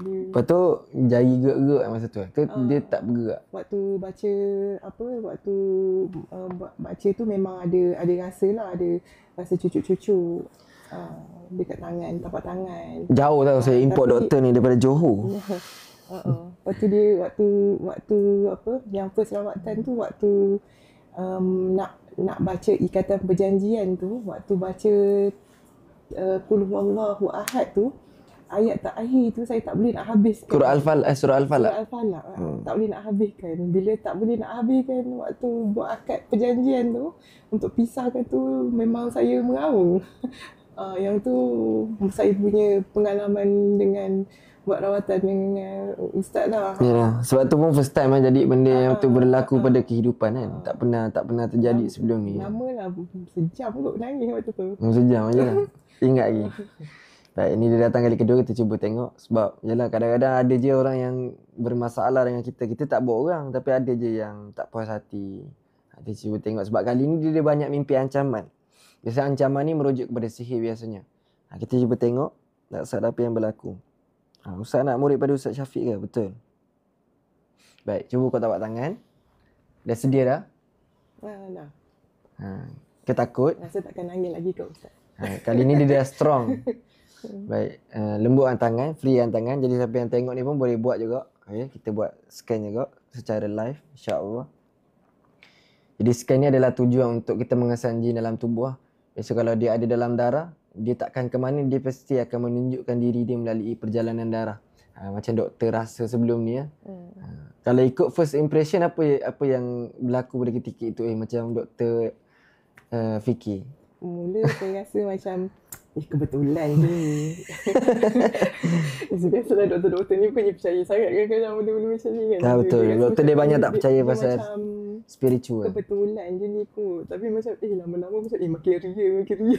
Lepas tu jari gerak-gerak masa tu. Dia tak bergerak. Waktu baca tu memang ada rasa lah, ada rasa cucuk-cucuk dekat tangan, tapak tangan. Jauh tau saya import doktor ni daripada Johor. Lepas tu dia waktu yang first rawatan tu waktu nak baca ikatan perjanjian tu, waktu baca Qul huwallahu ahad tu, ayat terakhir tu saya tak boleh nak habiskan. Surah Al-Falaq. Tak boleh nak habiskan. Bila tak boleh nak habiskan waktu buat akad perjanjian tu, untuk pisahkan tu memang saya mengaung. Yang tu saya punya pengalaman dengan buat rawatan dengan ustaz lah. Ya, sebab tu pun first time lah jadi benda yang tu berlaku pada kehidupan kan. Tak pernah terjadi sebelum ni. Lama lah, sejam kot nangis waktu tu. Sejam aja lah. Ingat lagi. Baik, ni dia datang kali kedua, kita cuba tengok. Sebab yalah kadang-kadang ada je orang yang bermasalah dengan kita. Kita tak buat orang, tapi ada je yang tak puas hati. Kita cuba tengok sebab kali ni dia banyak mimpi ancaman. Biasa ancaman ni merujuk kepada sihir biasanya. Kita cuba tengok Ustaz apa yang berlaku. Ustaz nak murid pada Ustaz Syafiq ke? Betul. Baik, cuba kau tapak tangan. Dah sedia dah? Dah. Kita takut. Rasa takkan nangis lagi ke Ustaz? Kali ni dia dah strong. Baik, lembutkan tangan, freekan tangan. Jadi siapa yang tengok ni pun boleh buat juga. Okay, kita buat scan juga secara live, insya-Allah. Jadi scan ni adalah tujuan untuk kita mengesan jin dalam tubuh. Biasa kalau dia ada dalam darah, dia takkan ke mana, dia pasti akan menunjukkan diri dia melalui perjalanan darah. Macam doktor rasa sebelum ni ya. Kalau ikut first impression, apa yang berlaku pada ketika itu macam doktor fikir? Mula saya rasa macam kebetulan je. Biasalah doktor-doktor ni punya percaya sangat kadang-kadang benda-benda macam ni kan. Betul. Doktor dia banyak tak percaya pasal macam spiritual. Kebetulan je ni kot. Tapi macam lama-lama macam makin ria.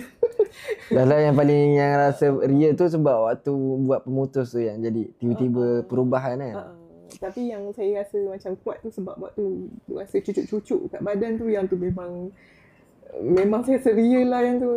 Dah lah yang paling yang rasa ria tu sebab waktu buat pemutus tu yang jadi tiba-tiba perubahan kan. Tapi yang saya rasa macam kuat tu sebab waktu rasa cucuk-cucuk kat badan tu, yang tu memang saya seria lah yang tu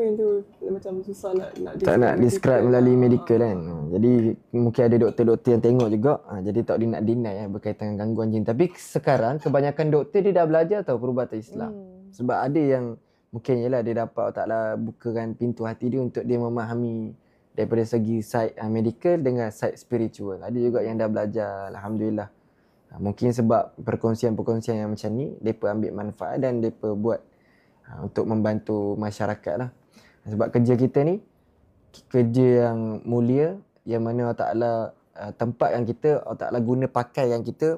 macam susah tak nak describe melalui medical kan. Jadi mungkin ada doktor-doktor yang tengok juga. Jadi tak dia nak deny berkaitan dengan gangguan jin. Tapi sekarang kebanyakan doktor dia dah belajar tahu perubatan Islam. Sebab ada yang mungkin dia dapat Ta'ala bukakan pintu hati dia untuk dia memahami daripada segi side medical dengan side spiritual. Ada juga yang dah belajar, alhamdulillah. Mungkin sebab perkongsian-perkongsian yang macam ni, mereka ambil manfaat dan mereka buat untuk membantu masyarakat lah. Sebab kerja kita ni kerja yang mulia, yang mana Allah Ta'ala tempatkan kita, Allah Ta'ala guna pakaian kita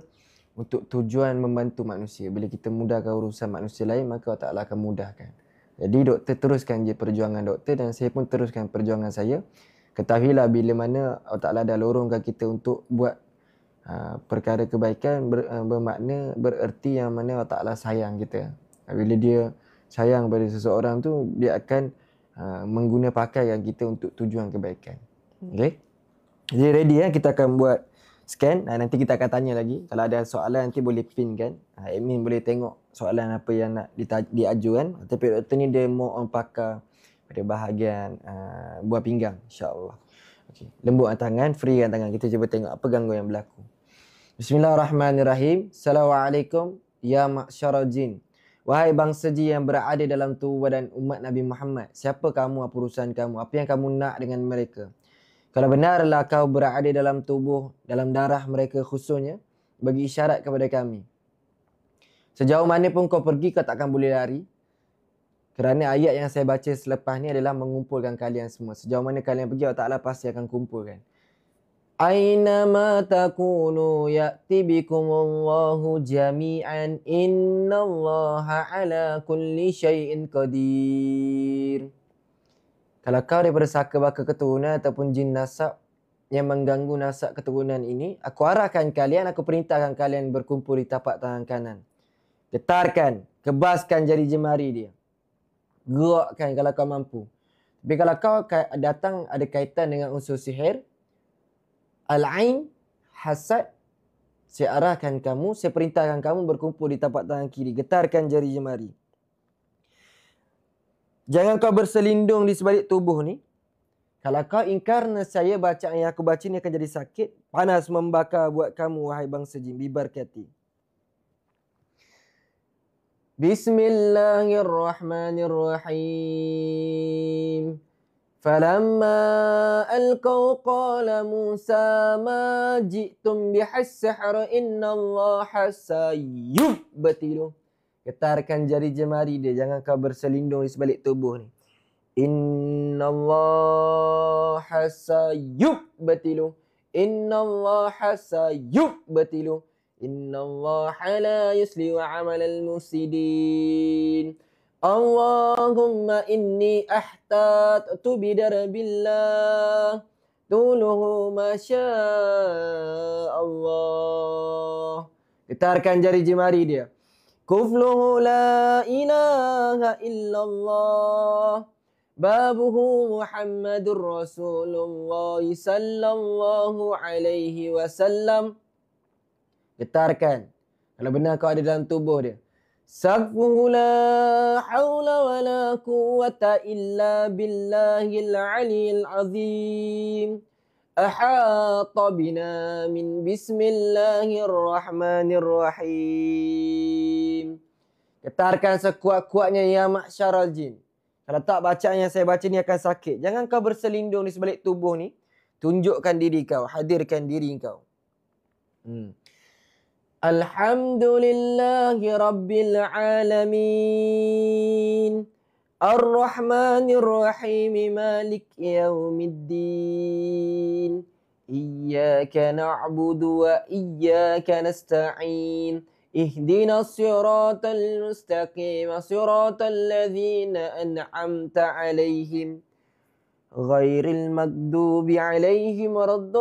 untuk tujuan membantu manusia. Bila kita mudahkan urusan manusia lain, maka Allah Ta'ala akan mudahkan. Jadi doktor teruskan je perjuangan doktor, dan saya pun teruskan perjuangan saya. Ketahuilah bila mana Allah Ta'ala dah lorongkan kita untuk buat perkara kebaikan, bermakna, bererti yang mana Allah Ta'ala sayang kita. Bila dia sayang pada seseorang tu, dia akan mengguna pakaian kita untuk tujuan kebaikan. Okay? Jadi ready kita akan buat scan. Nanti kita akan tanya lagi. Kalau ada soalan nanti boleh pin kan. Admin boleh tengok soalan apa yang nak diajukan. Tapi doktor ni dia more on pakar pada bahagian buah pinggang, insya-Allah. Okey, lembutkan tangan, freekan tangan. Kita cuba tengok apa gangguan yang berlaku. Bismillahirrahmanirrahim. Assalamualaikum ya ma'syaral jin. Wahai bangsa jin yang berada dalam tubuh dan umat Nabi Muhammad, siapa kamu, apa urusan kamu, apa yang kamu nak dengan mereka? Kalau benarlah kau berada dalam tubuh, dalam darah mereka khususnya, bagi isyarat kepada kami. Sejauh mana pun kau pergi, kau takkan boleh lari. Kerana ayat yang saya baca selepas ni adalah mengumpulkan kalian semua. Sejauh mana kalian pergi, Allah Ta'ala pasti akan kumpulkan. Aynama takunu ya'ti bikumullahu jami'an innallaha ala kulli syai'in qadir. Kalau kau daripada saka baka keturunan ataupun jin nasab yang mengganggu nasab keturunan ini, aku arahkan kalian, aku perintahkan kalian berkumpul di tapak tangan kanan. Getarkan, kebaskan jari jemari dia. Gerakkan kalau kau mampu. Tapi kalau kau datang ada kaitan dengan unsur sihir, al-ain, hasad, saya arahkan kamu, saya perintahkan kamu berkumpul di tapak tangan kiri. Getarkan jari jemari. Jangan kau berselindung di sebalik tubuh ni. Kalau kau ingkar nescaya bacaan yang aku baca ni akan jadi sakit. Panas membakar buat kamu, wahai bangsa jin. Bibarkati. Bismillahirrahmanirrahim. فَلَمَّا أَلْقَوْا قَالَ مُوسَى مَا جِئْتُمْ بِالسِّحْرِ إِنَّ اللَّهَ سَيُبْطِلُهُ. Getarkan jari jemari dia. Jangan kau berselindung di sebalik tubuh ni. Inna Allaha sayubtilu. Inna Allaha sayubtilu. Inna Allaha la yuslihu amalal mufsidin. Allahumma inni ahtattu bidarabillah. Tuluhu masya'allah. Getarkan jari jemari dia. Kufluhu la ilaha illallah. Babuhu Muhammadur Rasulullah sallallahu alaihi wasallam. Getarkan. Kalau benar kau ada dalam tubuh dia. Saqfuhu la hawla wa la quwwata illa billahil aliyyil azim. Ahata bina min bismillahirrahmanirrahim. Getarkan sekuat-kuatnya ya ma'syaral jin. Kalau tak bacaan yang saya baca ni akan sakit. Jangan kau berselindung di sebalik tubuh ni. Tunjukkan diri kau, hadirkan diri kau. Alhamdulillahi Rabbil Alamin. Ar-Rahmanir Rahim. Malik Yawmiddin. Iyyaka na'budu wa iyyaka nasta'in. Ihdina siratal mustaqim. Siratal ladzina an'amta alaihim. Ghairil maghdubi alaihim waraddallin.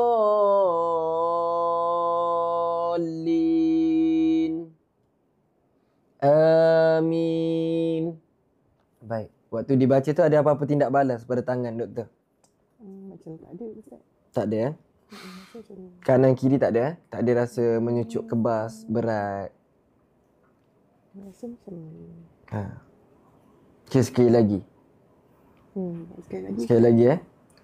Amin. Baik. Waktu dibaca tu ada apa-apa tindak balas pada tangan doktor? Macam tak ada Ustaz. Tak ada Macam Kanan kiri tak ada Tak ada rasa menyucuk kebas, berat. rasa macam Okay, sekali lagi. sekali lagi.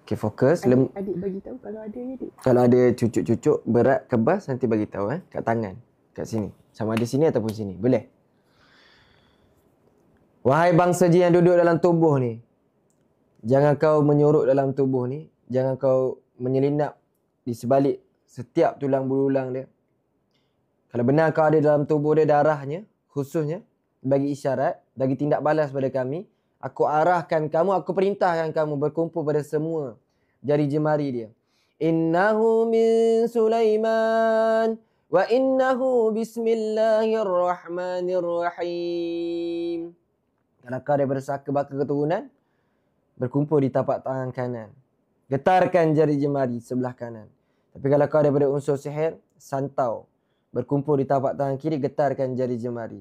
Okay, fokus. Adik bagi tahu kalau ada ya, Dik. Kalau ada cucuk-cucuk berat, kebas, nanti bagi tahu kat tangan, kat sini. Sama ada sini ataupun sini. Boleh? Wahai bangsa jin yang duduk dalam tubuh ni, jangan kau menyorok dalam tubuh ni. Jangan kau menyelinap di sebalik setiap tulang belulang dia. Kalau benar kau ada dalam tubuh dia darahnya, khususnya, bagi isyarat, bagi tindak balas pada kami. Aku arahkan kamu, aku perintahkan kamu berkumpul pada semua jari jemari dia. Innahu min Sulaiman wa innahu bismillahirrahmanirrahim. Kalau kau daripada saka baka keturunan, berkumpul di tapak tangan kanan. Getarkan jari jemari sebelah kanan. Tapi kalau kau daripada unsur sihir, santau. Berkumpul di tapak tangan kiri, getarkan jari jemari.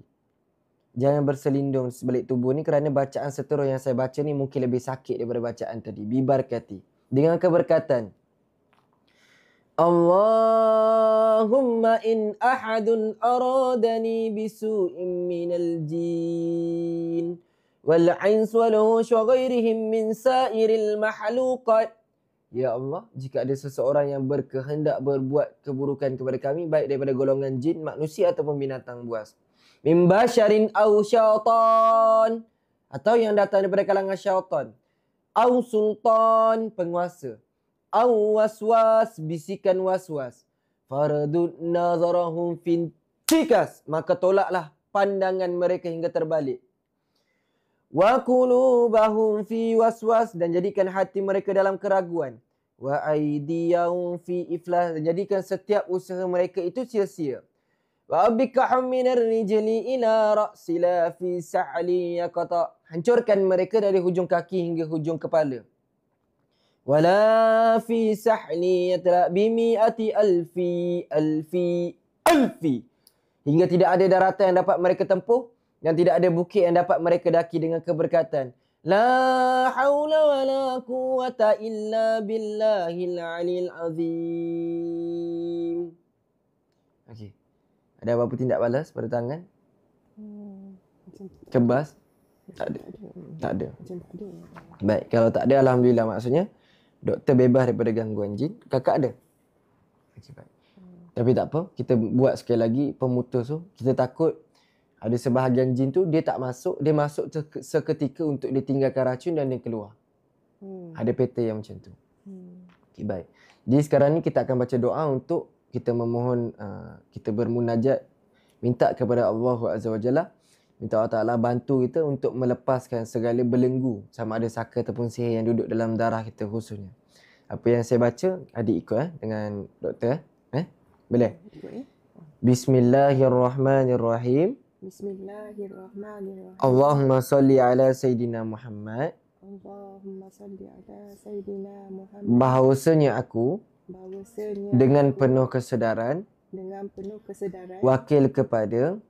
Jangan berselindung sebalik tubuh ni kerana bacaan seterus yang saya baca ni mungkin lebih sakit daripada bacaan tadi. Bibarkati. Dengan keberkatan. Allahumma in ahadun aradani bisu'in minal jin wal ins wal hush wa ghairihim min sairil mahluqat. Ya Allah, jika ada seseorang yang berkehendak berbuat keburukan kepada kami, baik daripada golongan jin, manusia ataupun binatang buas, min basyarin aw syaitan, atau yang datang daripada kalangan syaitan, aw sultan, penguasa, aw waswas, bisikan waswas, faradud nazarahum fintikas, maka tolaklah pandangan mereka hingga terbalik. Wa qulubahum fi waswas, dan jadikan hati mereka dalam keraguan. Wa aydiyahum fi iflas, dan jadikan setiap usaha mereka itu sia-sia. Wa abikahum minar rijli ila ra'sila fi sa'li yaqata, hancurkan mereka dari hujung kaki hingga hujung kepala. Wala fi sahli yatla bimi'ati alfi hingga tidak ada daratan yang dapat mereka tempuh dan tidak ada bukit yang dapat mereka daki dengan keberkatan. La haula wa la quwwata illa billahil aliyil azim. Okey. Ada apa-apa tindak balas pada tangan? Kebas? Tak ada. Tak ada. Baik, kalau tak ada, alhamdulillah, maksudnya doktor bebas daripada gangguan jin. Kakak ada? Okey, baik. Tapi tak apa, kita buat sekali lagi pemutus tu. Kita takut ada sebahagian jin tu dia tak masuk, dia masuk seketika untuk dia tinggalkan racun dan dia keluar. Ada pattern yang macam tu. Okey, baik. Jadi sekarang ni kita akan baca doa untuk kita memohon, kita bermunajat, minta kepada Allah Azza wa Jalla, minta Allah Ta'ala bantu kita untuk melepaskan segala belenggu, sama ada saka ataupun sihir yang duduk dalam darah kita khususnya. Apa yang saya baca, adik ikut dengan doktor. Boleh? Bismillahirrahmanirrahim. Bismillahirrahmanirrahim. Allahumma salli ala Sayyidina Muhammad. Allahumma salli ala Sayyidina Muhammad. Bahawasanya aku dengan penuh kesedaran wakil kepada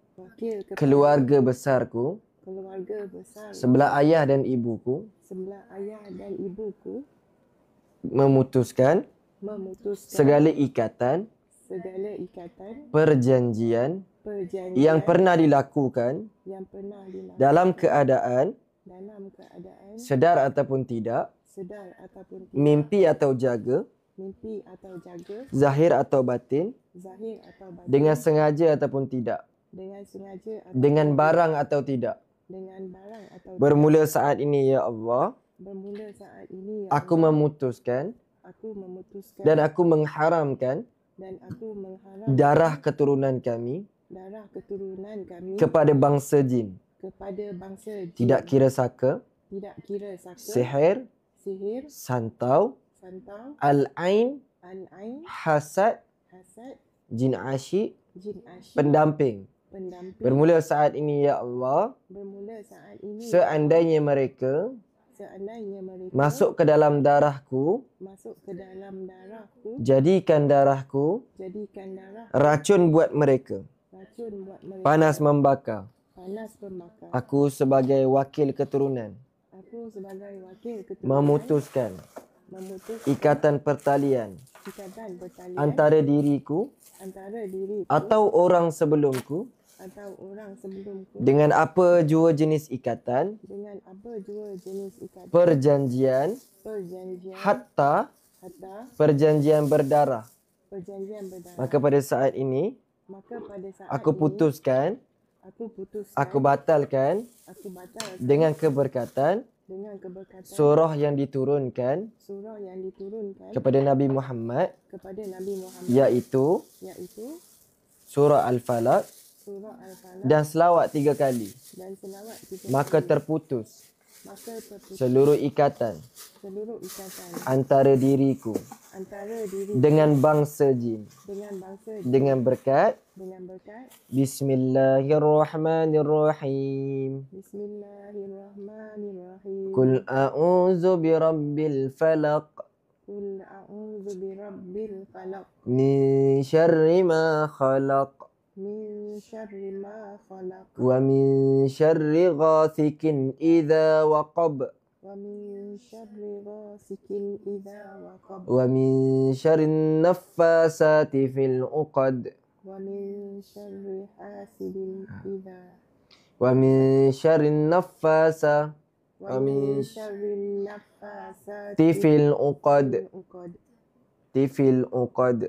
keluarga besarku, sebelah ayah dan ibuku, memutuskan segala ikatan, perjanjian perjanjian yang pernah dilakukan yang pernah dilakukan dalam keadaan dalam keadaan sedar ataupun tidak, sedar ataupun tidak, mimpi atau jaga, mimpi atau jaga, zahir atau batin, zahir atau batin, dengan sengaja ataupun tidak, dengan sengaja atau dengan barang atau tidak. dengan barang atau Bermula saat ini ya Allah, bermula saat ini ya aku Allah, memutuskan aku memutuskan dan aku mengharamkan dan aku mengharap darah keturunan kami darah keturunan kami kepada bangsa jin. kepada bangsa jin, Tidak kira saka, tidak kira saka, sihir, sihir, santau, santau, al-ain, al-ain, hasad, hasad, jin asyik, jin asyik, pendamping. pendamping. Bermula saat ini ya Allah, Bermula saat ini seandainya mereka seandainya mereka masuk ke dalam darahku, masuk ke dalam darahku, jadikan darahku jadikan darah racun buat mereka, racun buat mereka, panas membakar. panas membakar. Aku sebagai wakil keturunan Aku sebagai wakil keturunan memutuskan memutus ikatan pertalian ikatan pertalian antara diriku antara diriku atau orang sebelumku atau orang sebelumku dengan apa jua jenis ikatan, dengan apa jua jenis ikatan perjanjian, perjanjian hatta hatta perjanjian berdarah. perjanjian berdarah. Maka pada saat ini Maka pada saat aku ini putuskan, aku batalkan aku batalkan dengan keberkatan dengan keberkatan surah yang diturunkan surah yang diturunkan kepada Nabi Muhammad, kepada Nabi Muhammad, iaitu iaitu surah Al-Falaq surah Al-Falaq dan selawat 3 kali. dan selawat 3 Maka kali. terputus Maka terputus seluruh ikatan seluruh ikatan antara diriku antara diri dengan bangsa jin dengan bangsa dengan berkat dengan berkat Bismillahirrahmanirrahim. Bismillahirrahmanirrahim. Qul a'udzu birabbil falaq Qul a'udzu birabbil falaq min syarri ma khalaq min syarri ma khalaq wa min syarri ghasikin idza waqab wa min syarri ghasikin idza waqab wa min syarri naffasati fil uqad wa min syarri hasidin idza wa min syarri naffasa wa min syarri naffasati fil uqad uqad fil uqad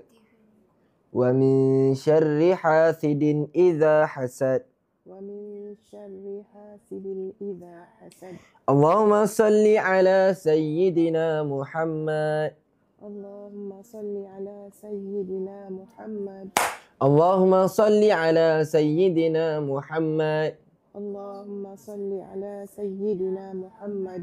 wa min syarri hasidin idza hasad. wa min syarri hasidin idza hasad. Allahumma salli ala sayyidina Muhammad. Allahumma salli ala sayyidina Muhammad. Allahumma salli ala sayyidina Muhammad. Allahumma salli ala sayyidina Muhammad.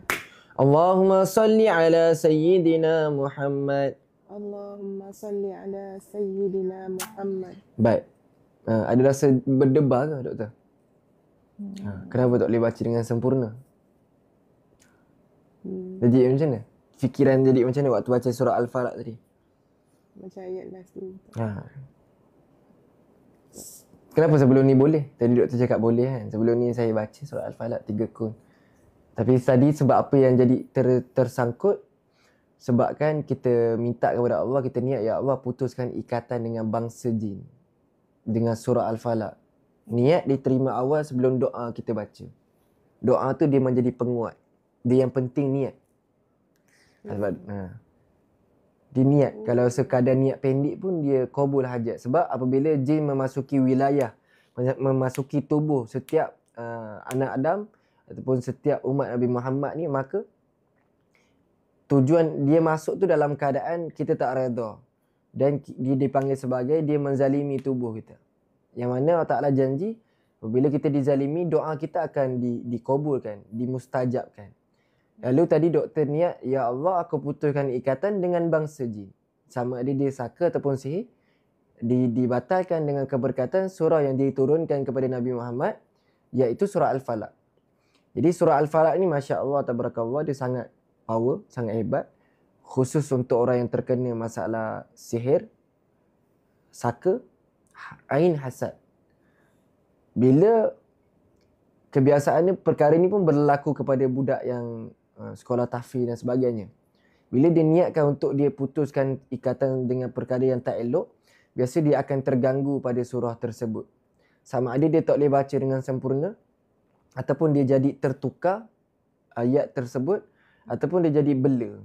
Allahumma salli ala sayyidina Muhammad. Allahumma salli ala sayyidina Muhammad. Baik. Ada rasa berdebar ke doktor? Kenapa tak boleh baca dengan sempurna? Jadi macam mana? Fikiran jadi macam mana waktu baca surah Al-Falaq tadi? Macam ayat last tu. Kenapa sebelum ni boleh? Tadi doktor cakap boleh kan? Sebelum ni saya baca surah Al-Falaq 3 kun. Tapi tadi sebab apa yang jadi tersangkut? Sebab kan kita minta kepada Allah, kita niat ya Allah putuskan ikatan dengan bangsa jin dengan surah Al-Falaq. Niat diterima awal sebelum doa kita baca. Doa tu dia menjadi penguat. Dia yang penting niat. Sebab dia niat. Kalau sekadar niat pendek pun dia qabul hajat. Sebab apabila jin memasuki wilayah, memasuki tubuh setiap anak Adam ataupun setiap umat Nabi Muhammad ni, maka tujuan dia masuk tu dalam keadaan kita tak redha. Dan dia dipanggil sebagai dia menzalimi tubuh kita. Yang mana Allah Ta'ala janji, apabila kita dizalimi, doa kita akan dikabulkan, dimustajabkan. Lalu tadi doktor niat, ya Allah aku putuskan ikatan dengan bangsa jin. Sama ada dia saka ataupun sihir, dibatalkan dengan keberkatan surah yang diturunkan kepada Nabi Muhammad, iaitu surah Al-Falaq. Jadi surah Al-Falaq ni Masya Allah, tabarakallah, dia sangat power, sangat hebat. Khusus untuk orang yang terkena masalah sihir, saka, ain, hasad. Bila kebiasaannya perkara ni pun berlaku kepada budak yang sekolah tahfiz dan sebagainya. Bila dia niatkan untuk dia putuskan ikatan dengan perkara yang tak elok, biasa dia akan terganggu pada surah tersebut. sama ada dia tak boleh baca dengan sempurna ataupun dia jadi tertukar ayat tersebut ataupun dia jadi bela.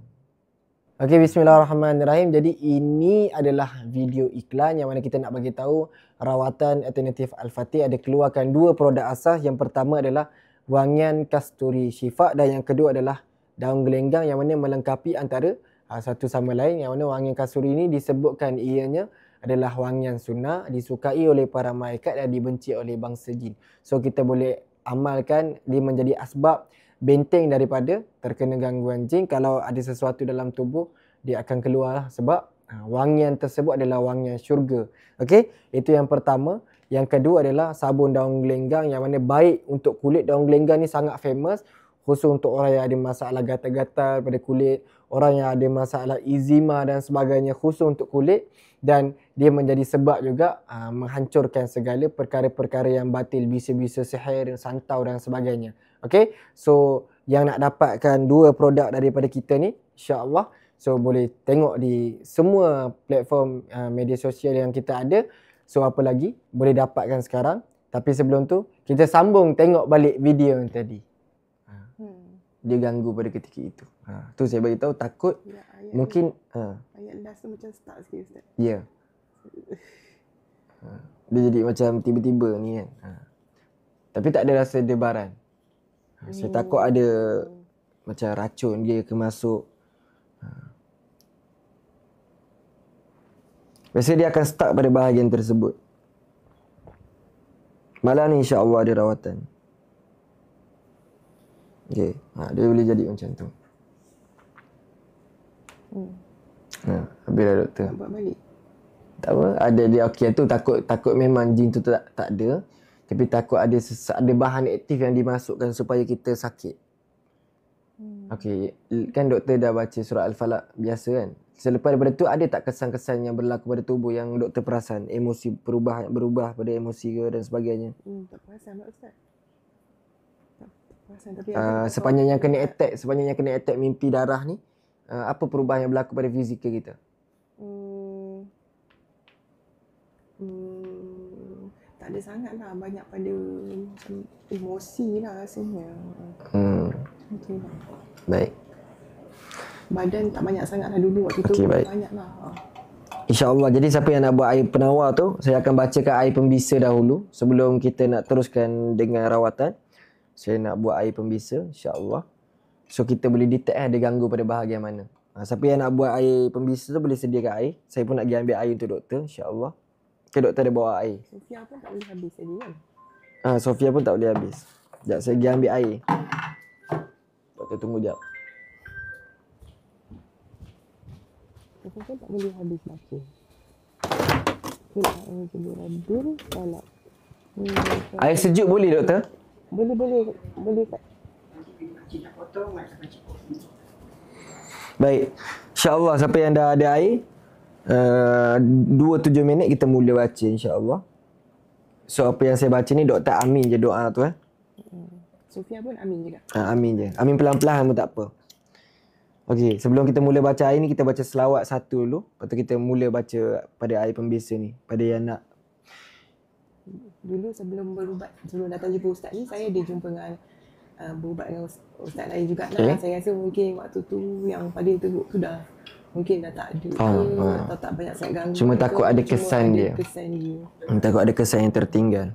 Okey, bismillahirrahmanirrahim. Jadi ini adalah video iklan yang mana kita nak bagi tahu rawatan alternatif Al-Fatih ada keluarkan 2 produk asas. Yang pertama adalah wangian kasturi syifa dan yang kedua adalah daun gelenggang yang mana melengkapi antara satu sama lain. Yang mana wangian kasturi ini disebutkan ianya adalah wangian sunnah, disukai oleh para malaikat dan dibenci oleh bangsa jin. So kita boleh amalkan dia menjadi asbab benteng daripada terkena gangguan jin. Kalau ada sesuatu dalam tubuh, dia akan keluar lah sebab wangian tersebut adalah wangian syurga. Okey, itu yang pertama. Yang kedua adalah sabun daun gelenggang yang mana baik untuk kulit. Daun gelenggang ni sangat famous khusus untuk orang yang ada masalah gatal-gatal pada kulit, orang yang ada masalah eczema dan sebagainya, khusus untuk kulit. Dan dia menjadi sebab juga menghancurkan segala perkara-perkara yang batil, bisa-bisa sihir, santau dan sebagainya. Okay, so yang nak dapatkan 2 produk daripada kita ni, insya-Allah, so boleh tengok di semua platform media sosial yang kita ada. So apa lagi boleh dapatkan sekarang. Tapi sebelum tu kita sambung tengok balik video yang tadi. Dia ganggu pada ketika itu. Tu saya bagi tahu takut Ya, mungkin ayat last tu macam stuck sikit Ustaz. ya. Dia jadi macam tiba-tiba ni kan. Tapi tak ada rasa debaran. Saya takut ada macam racun dia ke masuk. Biasanya dia akan stuck pada bahagian tersebut. Malam ni insya-Allah ada rawatan. Okey, dia boleh jadi macam tu. Habis dah doktor. Nak buat balik. Tak apa, ada dia okey tu takut memang jin tu tak ada. Tapi takut ada bahan aktif yang dimasukkan supaya kita sakit. Okey, kan doktor dah baca surah Al-Falaq biasa kan? Selepas daripada tu ada tak kesan-kesan yang berlaku pada tubuh yang doktor perasan? Emosi berubah pada emosi ke dan sebagainya? Tak perasan tak Ustaz? Tak perasan tapi sepanjang yang kena attack mimpi darah ni, apa perubahan yang berlaku pada fizikal kita? Tak ada sangat lah, banyak pada macam emosi lah rasanya. Macam lah. Baik. Badan tak banyak sangat lah dulu waktu tu. Okey, baik. Banyak lah. InsyaAllah. Jadi siapa yang nak buat air penawar tu, saya akan bacakan air pembisa dahulu sebelum kita nak teruskan dengan rawatan. Saya nak buat air pembisa insyaAllah. So kita boleh detect ada ganggu pada bahagian mana. Siapa yang nak buat air pembisa tu boleh sediakan air. Saya pun nak pergi ambil air untuk doktor insyaAllah. Doktor ada bawa air. Sofia pun tak boleh habis tadi kan? Sofia pun tak boleh habis. Sekejap saya pergi ambil air. Doktor tunggu sekejap. Sofia pun tak boleh habis baca. Air sejuk boleh doktor? Boleh Kak. Baik. InsyaAllah siapa yang dah ada air 2-7 minit kita mula baca insyaAllah. So apa yang saya baca ni doktor amin je doa tu Sofia pun amin juga. Amin je. Amin pelan-pelan pun tak apa. Okey, sebelum kita mula baca air ni kita baca selawat satu dulu. Lepas tu kita mula baca pada air pembisa ni. Pada yang nak. Dulu sebelum berubat, sebelum datang jumpa ustaz ni, saya ada jumpa dengan berubat dengan ustaz lain juga lah. Saya rasa mungkin waktu tu yang pada tu dah mungkin dah tak ada atau tak banyak sangat ganggu. Cuma takut ada kesan dia. Takut ada kesan yang tertinggal.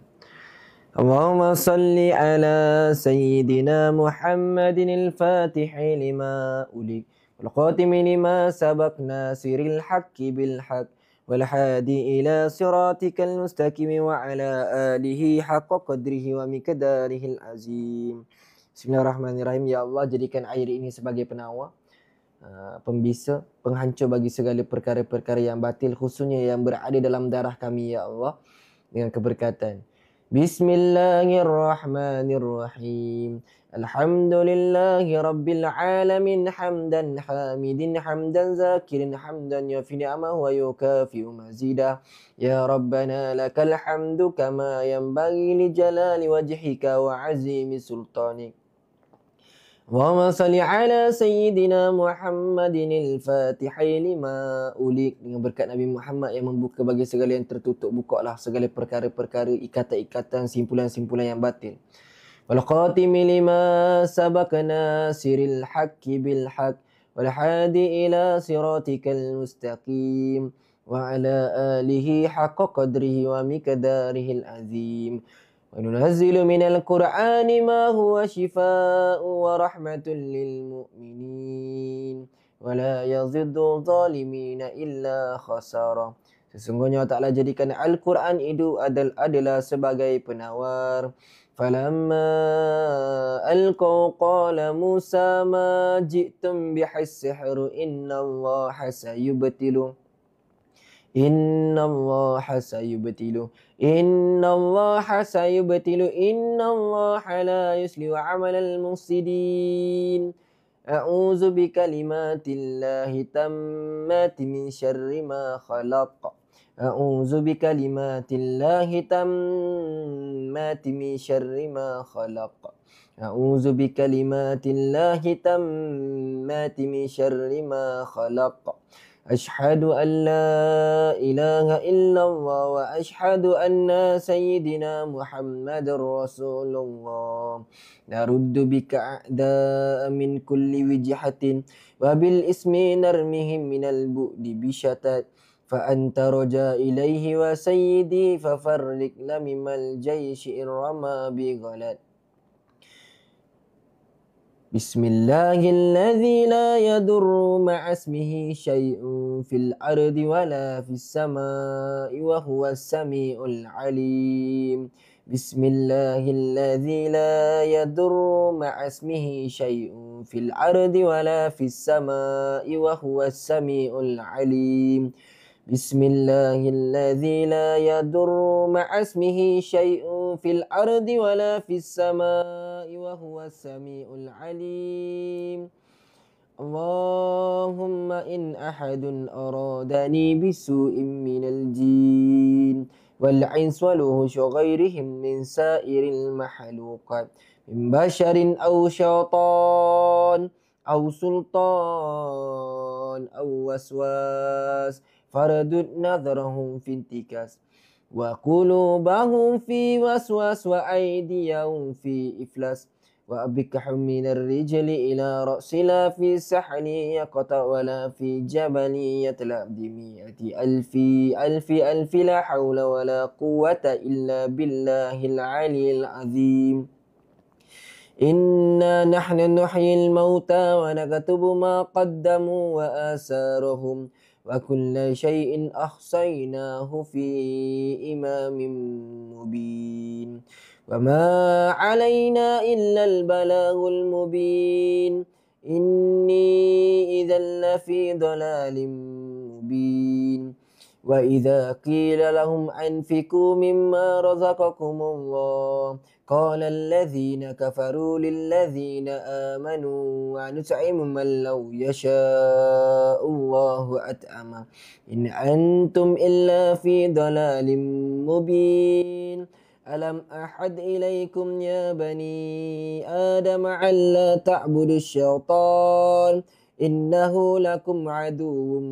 Allahumma salli ala sayyidina Muhammadin al-Fatihi lima ulik wal khatimi lima sabaq nasiril haqqi bil haqq wal hadi ila siratikal mustaqim wa ala alihi haqqa qadrihi wa miqdarihil azim. Bismillahirrahmanirrahim. Ya Allah, jadikan air ini sebagai penawar, pembisa, penghancur bagi segala perkara-perkara yang batil, khususnya yang berada dalam darah kami ya Allah, dengan keberkatan. Bismillahirrahmanirrahim. Alhamdulillahi rabbil alamin hamdan hamidin hamdan zakirin hamdan yafi ni'amahu wa yukafi'u mazidah. Ya Rabbana lakal hamdu kama yanbaghi li jalali wajhika wa azimi sultanik. Allahumma salli ala Sayyidina Muhammadin al-Fatihai lima ulik. Dengan berkat Nabi Muhammad yang membuka bagi segala yang tertutup, bukalah segala perkara-perkara, ikatan-ikatan, simpulan-simpulan yang batil. Wal khatimi lima sabaqna siril haqqi bil haqq wal hadi ila siratikal mustaqim wa ala alihi haqqa qadrihi wa miqdarihil azim. وننزل من القرآن ما هو شفاء ورحمة للمؤمنين ولا يزد الظالمين إلا خسارا. Sesungguhnya Allah Ta'ala jadikan Al-Quran itu adalah sebagai penawar. Falamma alqaw qala Musa ma ji'tum bihis-sihru inna Allaha sayubtilu. Inna Allaha sayubtilu. Inna Allaha sayubtilu. Inna Allaha la yuslihu amalal mufsidin. A'udzu bikalimatillahi tammati min syarri ma khalaq. A'udzu bikalimatillahi tammati min syarri ma khalaq. A'udzu bikalimatillahi tammati min syarri ma khalaq. Ashhadu an la ilaha illallah wa ashhadu anna sayyidina Muhammadar Rasulullah. Naruddu bika a'da'a min kulli wijhatin wa bil ismi narmihim minal bu'di bishatat. Fa anta raja ilaihi wa sayyidi fa farrik lamimal jayshi irrama bi ghalat. Bismillahilladzi la yadurru ma'a ismihi syai'un fil ardi wala fis samai wa huwas samiul alim. Bismillahilladzi la yadurru ma'a ismihi syai'un fil ardi wala fis samai wa huwas samiul alim. Bismillahilladzi la yadurru ma'a ismihi syai'un fil ardi wala fis samai wa huwas samiul alim. Allahumma in ahadun aradani bisu'in minal jin wal ins wal hush ghairihim min sairil mahluqat min basharin aw syaitan aw sultan aw waswas faradud nadharahum fi intikas wa qulubahum fi waswas wa aydiyahum fi iflas wa abikahum minar rijli ila ra'si la fi sahli yaqta wa la fi jabali yatla bimi'ati alfi la hawla wa la quwwata illa billahil aliyyil azim. Inna nahnu nuhyil mauta wa naktubu ma qaddamu wa asarahum wa kulla syai'in ahsaynahu fi imamin mubin. Wa ma 'alaina illa al-balaghul mubin. Inni idzal lafi dhalalin mubin. Wa idza qila lahum anfiqu mimma razaqakumullah qala alladhina kafaru lilladhina amanu wa nut'imu man law yasha'u Allahu at'ama in antum illa fi dhalalin mubin. Alam ahad ilaikum ya bani Adam alla ta'budu syaitan innahu lakum aduwwun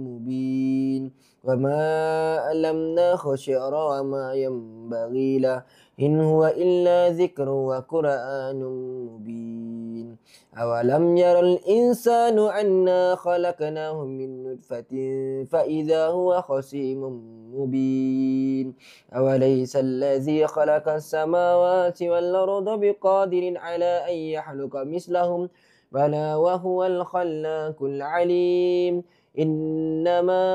mubin. Wa ma alamnahu syi'ra wa ma yanbaghi lah in huwa illa dzikrun wa qur'anun mubin. Awalam yaral insanu anna khalaqnahu min nutfatin fa idza huwa khasimun mubin. Awalaysa alladzi khalaqas samawati wal arda biqadirin ala an yakhluqa mislahum bala wa huwal khallaqul alim. Innama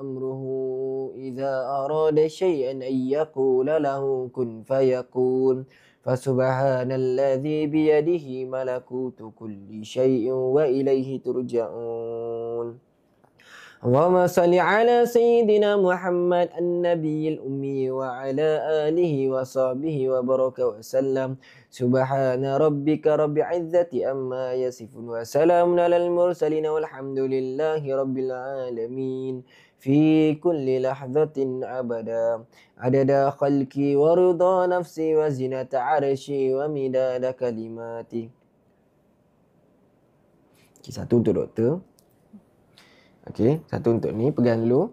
amruhu idza arada syai'an an yaqula lahu kun fayakun. Fasubhanalladzi biyadihi malakutu kulli syai'in wa ilaihi turja'un. Allahumma salli ala Sayyidina Muhammad an-Nabiyil Ummi wa ala alihi wa sahbihi wa baraka wa sallam. Subhana rabbika rabbil izzati amma yasifun wa salamun alal mursalin walhamdulillahi rabbil alamin. Fi kulli lahzatin abada adada khalqi wa ridha nafsi wa zinata arshi wa midada kalimati. Okay, satu untuk doktor. Okay, satu untuk ni. Pegang dulu.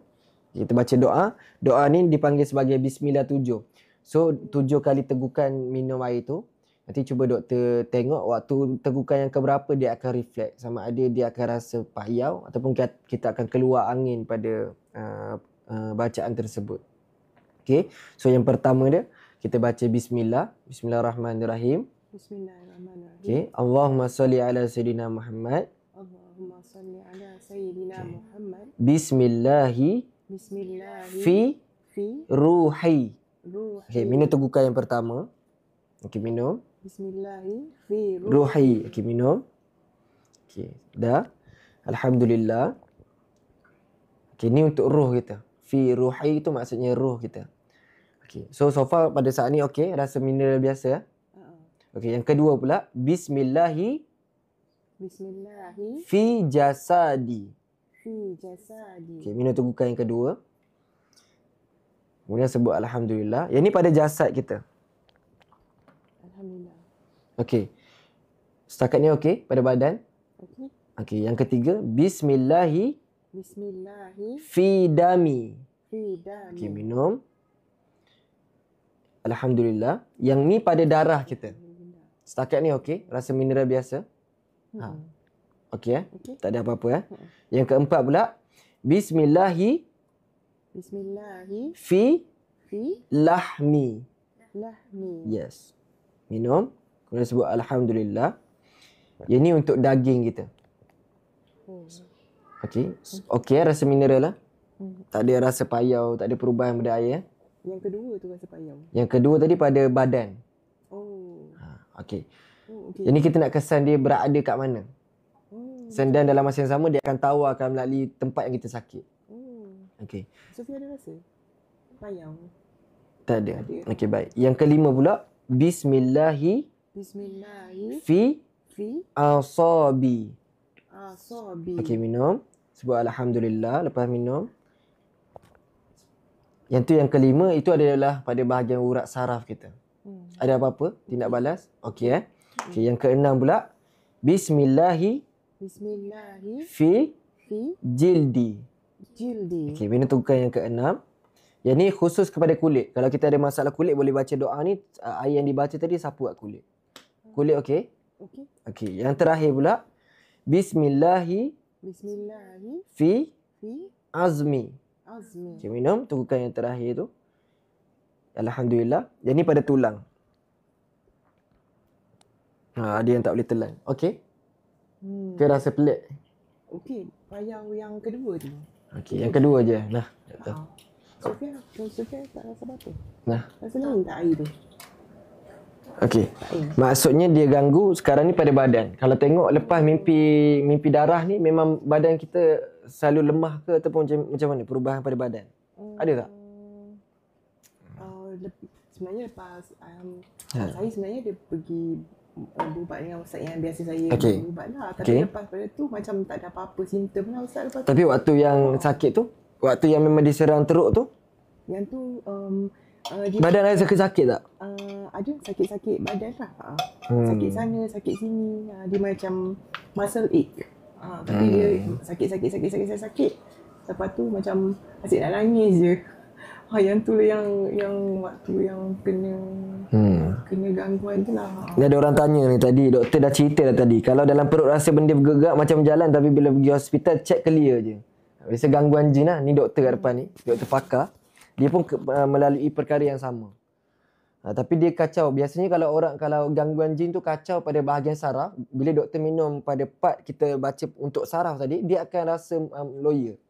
Kita baca doa. Doa ni dipanggil sebagai Bismillah 7. So 7 kali tegukan minum air tu. Nanti cuba doktor tengok waktu tegukan yang keberapa dia akan reflect. Sama ada dia akan rasa payau ataupun kita akan keluar angin pada bacaan tersebut. Okay. So yang pertama dia, kita baca Bismillah. Bismillahirrahmanirrahim. Bismillahirrahmanirrahim. Okay. Allahumma salli ala Sayyidina Muhammad. Allahumma salli ala Sayyidina Muhammad. Bismillahi fi ruhi. Okay, minum tegukan yang pertama. Okay, minum. Bismillahi fi Ruhi. Okay, minum. Okay, dah. Alhamdulillah. Okay, ni untuk roh kita. Fi ruhi tu maksudnya roh kita. Okay, so far pada saat ni okay, rasa mineral biasa. Okay, yang kedua pula. Bismillahi fi jasadi. Okay, minum tegukan yang kedua. Kemudian sebut Alhamdulillah. Yang ni pada jasad kita. Alhamdulillah. Okey. Setakat ni okey pada badan? Okey. Okey, yang ketiga Bismillahi fi dami. Okey, minum. Alhamdulillah. Yang ni pada darah kita. Setakat ni okey, rasa mineral biasa. Okey Okey. Tak ada apa-apa Yang keempat pula Bismillahi fi lahmi. Yes. Minum. Kemudian sebut Alhamdulillah. Yang ni untuk daging kita. Okey. Okey, rasa mineral lah. Tak ada rasa payau, tak ada perubahan pada air. Yang kedua tu rasa payau. Yang kedua tadi pada badan. Oh. Okey. Okey. Yang ni kita nak kesan dia berada kat mana. Dan dalam masa yang sama dia akan tawarkan melalui tempat yang kita sakit. Okey. Sofia ada rasa payau? Tak ada. Okey, baik. Yang kelima pula Bismillahi fi asabi. Okey, minum. Sebut Alhamdulillah lepas minum. Yang tu yang kelima, itu adalah pada bahagian urat saraf kita. Ada apa-apa? Tindak balas? Okey Okey, yang keenam pula Bismillahi fi jildi. Okey, minum tegukan yang keenam. Yang ni khusus kepada kulit. Kalau kita ada masalah kulit boleh baca doa ni. Air yang dibaca tadi sapu kat kulit. Kulit okey? Okey, yang terakhir pula Bismillahi fi azmi. Okey, minum tegukan yang terakhir tu. Alhamdulillah. Yang ni pada tulang. Ada yang tak boleh telan. Okey? Ke rasa pelik? Okey, payau yang kedua tu. Okey, yang kedua je. Nah, Sofia tak rasa apa-apa. Nah. Rasa lain tak air tu? Okey. Maksudnya dia ganggu sekarang ni pada badan. Kalau tengok lepas mimpi darah ni memang badan kita selalu lemah ke ataupun macam mana perubahan pada badan? Ada tak? Sebenarnya lepas saya sebenarnya dia pergi berubat dengan ustaz yang biasa saya berubat lah. Tapi lepas pada tu macam tak ada apa-apa simptom lah ustaz lepas tu. Tapi waktu yang sakit tu, waktu yang memang diserang teruk tu, yang tu badan ada sakit-sakit tak? Ada sakit-sakit badan lah. Sakit sana, sakit sini. Dia macam muscle ache. Tapi dia sakit. Lepas tu macam asyik nak nangis je. Yang tu lah yang waktu yang kena gangguan tu lah. Ni ada orang tanya ni tadi, doktor dah cerita dah tadi. Kalau dalam perut rasa benda bergerak macam jalan tapi bila pergi hospital check clear je. Biasa gangguan jin lah. Ni doktor kat depan ni, doktor pakar. Dia pun melalui perkara yang sama. Tapi dia kacau. Biasanya kalau gangguan jin tu kacau pada bahagian saraf, bila doktor minum pada part kita baca untuk saraf tadi, dia akan rasa loya.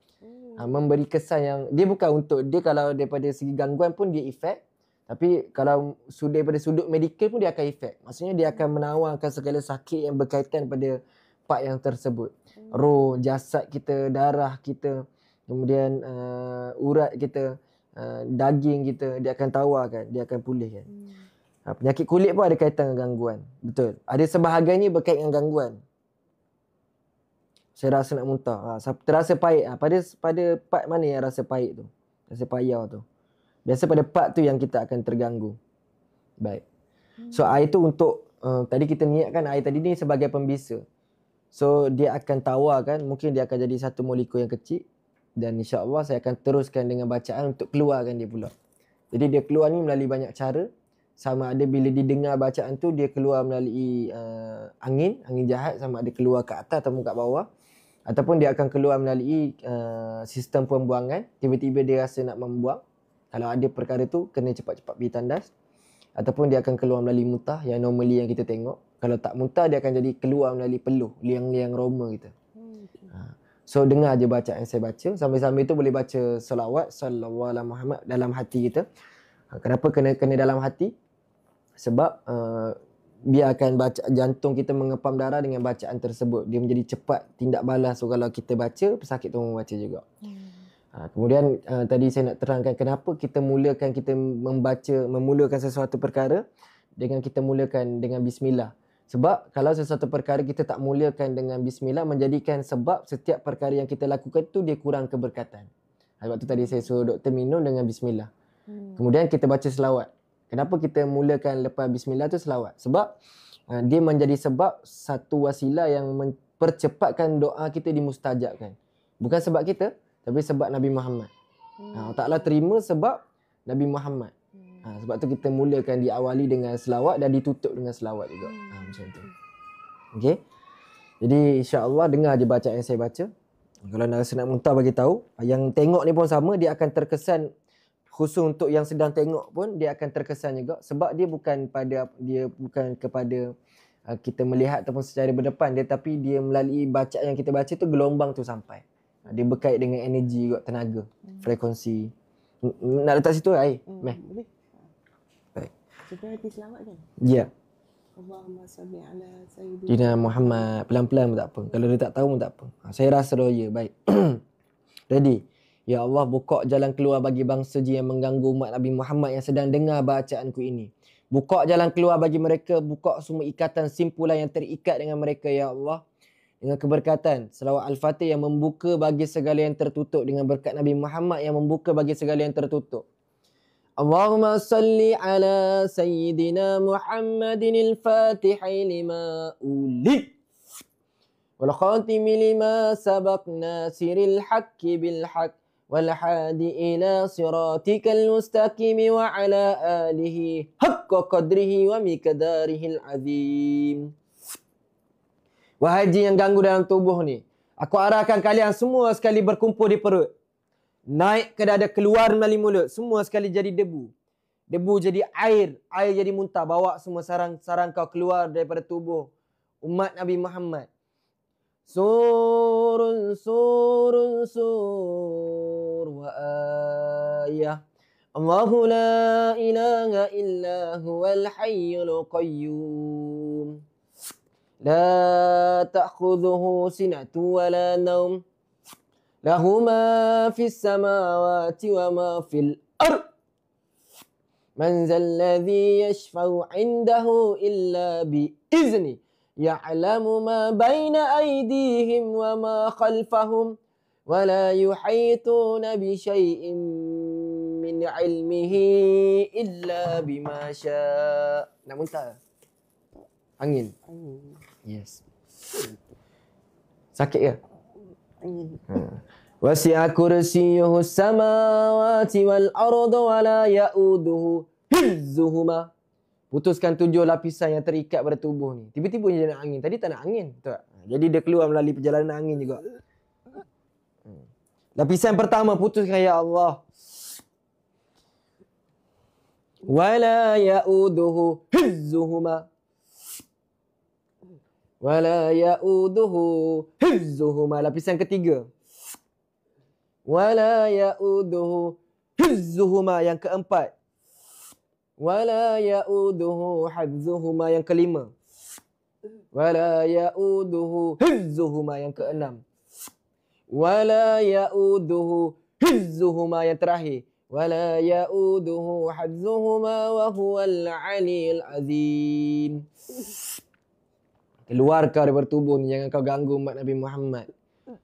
Memberi kesan yang dia bukan untuk dia, kalau daripada segi gangguan pun dia efek. Tapi kalau daripada sudut medikal pun dia akan efek. Maksudnya dia akan menawarkan segala sakit yang berkaitan pada part yang tersebut. Roh, jasad kita, darah kita, kemudian urat kita, daging kita, dia akan tawarkan, dia akan pulihkan. Penyakit kulit pun ada kaitan dengan gangguan. Betul. Ada sebahagiannya berkaitan dengan gangguan. Saya rasa nak muntah. Terasa pahit. Pada part mana yang rasa pahit tu? Rasa payau tu. Biasa pada part tu yang kita akan terganggu. Baik. So air tu untuk, tadi kita niatkan air tadi ni sebagai pembisa. So dia akan tawarkan, mungkin dia akan jadi satu molekul yang kecil, dan insya-Allah saya akan teruskan dengan bacaan untuk keluarkan dia pula. Jadi dia keluar ni melalui banyak cara. Sama ada bila didengar bacaan tu dia keluar melalui angin jahat, sama ada keluar ke atas ataupun kat bawah. Ataupun dia akan keluar melalui sistem pembuangan. Tiba-tiba dia rasa nak membuang. Kalau ada perkara tu, kena cepat-cepat pergi tandas. Ataupun dia akan keluar melalui muntah yang normally yang kita tengok. Kalau tak muntah, dia akan jadi keluar melalui peluh, liang-liang roma kita. So dengar je bacaan saya baca. Sambil-sambil tu boleh baca salawat sallallahu alaihi Muhammad dalam hati kita. Kenapa kena dalam hati? Sebab biarkan baca, jantung kita mengepam darah dengan bacaan tersebut. Dia menjadi cepat tindak balas. So kalau kita baca, pesakit tu membaca juga. Kemudian tadi saya nak terangkan kenapa kita memulakan sesuatu perkara dengan kita mulakan dengan bismillah. Sebab kalau sesuatu perkara kita tak mulakan dengan bismillah, menjadikan sebab setiap perkara yang kita lakukan tu dia kurang keberkatan. Sebab tu tadi saya suruh doktor minum dengan bismillah. Kemudian kita baca selawat. Kenapa kita mulakan lepas bismillah tu selawat? Sebab dia menjadi sebab satu wasilah yang mempercepatkan doa kita dimustajabkan. Bukan sebab kita, tapi sebab Nabi Muhammad. Allah Ta'ala terima sebab Nabi Muhammad. Sebab tu kita mulakan diawali dengan selawat dan ditutup dengan selawat juga. Macam tu. Okey. Jadi insya-Allah dengar je bacaan yang saya baca. Kalau nak rasa nak muntah bagi tahu, yang tengok ni pun sama, dia akan terkesan. Khusus untuk yang sedang tengok pun dia akan terkesan juga, sebab dia bukan kepada kita melihat ataupun secara berdepan dia, tapi dia melalui bacaan yang kita baca tu gelombang tu sampai. Dia berkait dengan energi juga, tenaga, frekuensi. Nak letak situ air? Meh. Baik. Seperti selawat kan? Ya. Allahumma salli ala sayyidina Muhammad. Pelan-pelan pun tak apa. Kalau dia tak tahu pun tak apa. Saya rasa roya. Baik. Ready? Ya Allah, buka jalan keluar bagi bangsa jin yang mengganggu umat Nabi Muhammad yang sedang dengar bacaanku ini. Buka jalan keluar bagi mereka, buka semua ikatan simpulan yang terikat dengan mereka, Ya Allah. Dengan keberkatan selawat Al-Fatih yang membuka bagi segala yang tertutup, dengan berkat Nabi Muhammad yang membuka bagi segala yang tertutup. Allahumma salli ala sayyidina Muhammadin al-Fatihai lima uli wal khatimi lima sabaq nasiril haqqi bil haqq والحادي إلى صراطك المستقيم وعلى آله حق قدره ومقداره العظيم. Wahai jin yang ganggu dalam tubuh ni, aku arahkan kalian semua sekali berkumpul di perut, naik ke dada, keluar melalui mulut, semua sekali jadi debu. Debu jadi air, air jadi muntah. Bawa semua sarang-sarang kau keluar daripada tubuh umat Nabi Muhammad. Surun surun sur wa ayah. Allahu la ilaha illa huwal hayyul qayyum. La ta'khudhuhu sinatu wa la nawm. Lahu ma fis samawati wa ma fil ard. Man zal ladzi yashfa'u 'indahu illa bi izni. يعلم ما بين أيديهم وما خلفهم ولا يحيطون بشيء من علمه إلا بما شاء. Nak muntah? Angin. Yes. Sakit ke? Angin. Wasi'a kursiyuhu samawati wal arda wa la ya'uduhu hifzuhuma. Putuskan 7 lapisan yang terikat pada tubuh ni. Tiba-tiba dia nak angin. Tadi tak nak angin. Betul tak? Jadi dia keluar melalui perjalanan angin juga. Lapisan pertama putuskan, Ya Allah. Wala ya'uduhu hifzuhuma. Wala ya'uduhu hifzuhuma. Lapisan ketiga. Wala ya'uduhu hifzuhuma. Yang keempat. Wala ya'uduhu hifzuhuma. Yang kelima. Wala ya'uduhu hifzuhuma. Yang keenam. Wala ya'uduhu hifzuhuma. Yang terakhir. Wala ya'uduhu hifzuhuma wa huwal aliyul azim. Keluar kau daripada tubuh ni. Jangan kau ganggu umat Nabi Muhammad.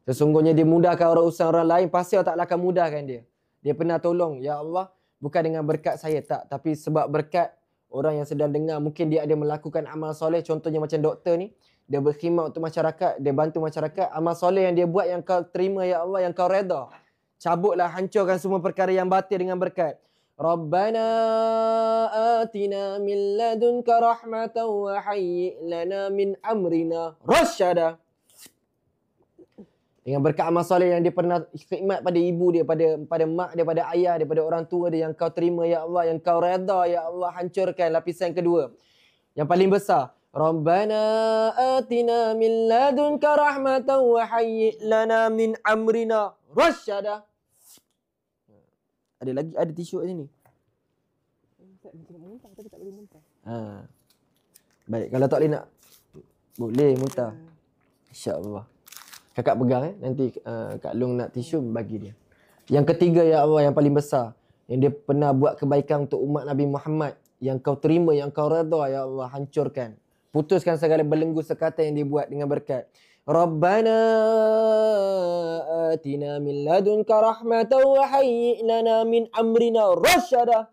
Sesungguhnya dia mudahkan urusan orang lain, pasti Allah Ta'ala akan mudahkan dia. Dia pernah tolong. Ya Allah, bukan dengan berkat saya, tak. Tapi sebab berkat orang yang sedang dengar, mungkin dia ada melakukan amal soleh. Contohnya macam doktor ni. dia berkhidmat untuk masyarakat, dia bantu masyarakat. Amal soleh yang dia buat yang kau terima ya Allah, yang kau redha. Cabutlah, hancurkan semua perkara yang batil dengan berkat. Rabbana atina min ladunka rahmatan wa hayyi' lana min amrina rasyada. Dengan berkat amal soleh yang dia pernah khidmat pada ibu dia, pada mak dia, pada ayah dia, pada orang tua dia, yang kau terima ya Allah, yang kau redha ya Allah, hancurkan lapisan kedua. Yang paling besar, Rabbana atina min ladunka rahmatan wa hayyi' lana min amrina rasyada. Ada lagi, ada tisu kat sini. Muntah tapi tak boleh muntah. Baik, kalau tak boleh nak, boleh muntah. InsyaAllah. Kakak pegang nanti Kak Long nak tisu bagi dia. Yang ketiga ya Allah, yang paling besar, yang dia pernah buat kebaikan untuk umat Nabi Muhammad, yang kau terima, yang kau redha ya Allah, hancurkan. Putuskan segala belenggu sekatan yang dia buat dengan berkat. Rabbana atina min ladunka rahmatan wa hayyi' lana min amrina rasyada.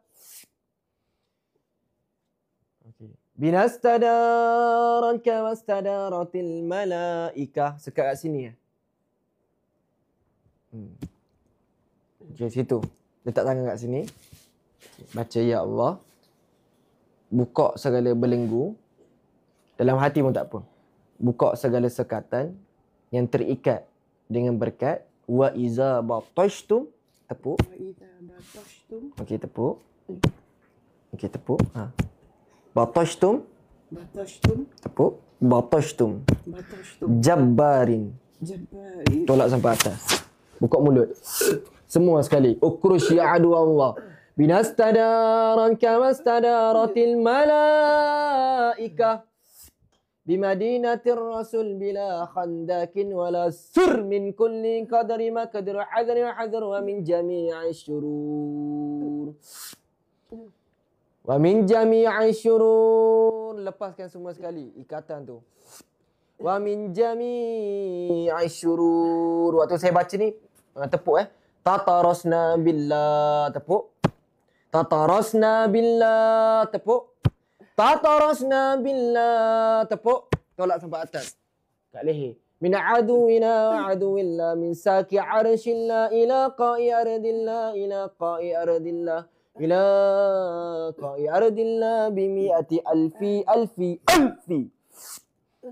Binastadaran kama stadaratil malaikah. Sekat kat sini ya. Okay, situ. Letak tangan kat sini. Baca ya Allah. Buka segala belenggu. Dalam hati pun tak apa. Buka segala sekatan yang terikat dengan berkat. Wa iza batashtum. Tepuk. Wa idza batashtum. Okey, tepuk. Okey, tepuk. Batashtum. Tepuk. Batashtum. Jabbarin. Tolak sampai atas. Buka mulut. Semua sekali. Ukrush ya adu Allah. Binastadaran kama stadaratil malaikah. Bimadinatir rasul bila khandakin wala sur min kulli qadri ma qadru hadri wa hadru wa min jami'i syurur. Wa min jami'i syurur. Lepaskan semua sekali ikatan tu. Wa min jami'i syurur. Waktu saya baca ni tepuk tatarasna billah, tepuk. Tatarasna billah, tepuk. Tatarasna billah, tepuk. Tolak sampai atas. Kat leher. Min aduwina wa aduwillah min saki arshillah ila qa'i ardillah ila qa'i ardillah. Ila qa'i ardillah bimi'ati alfi.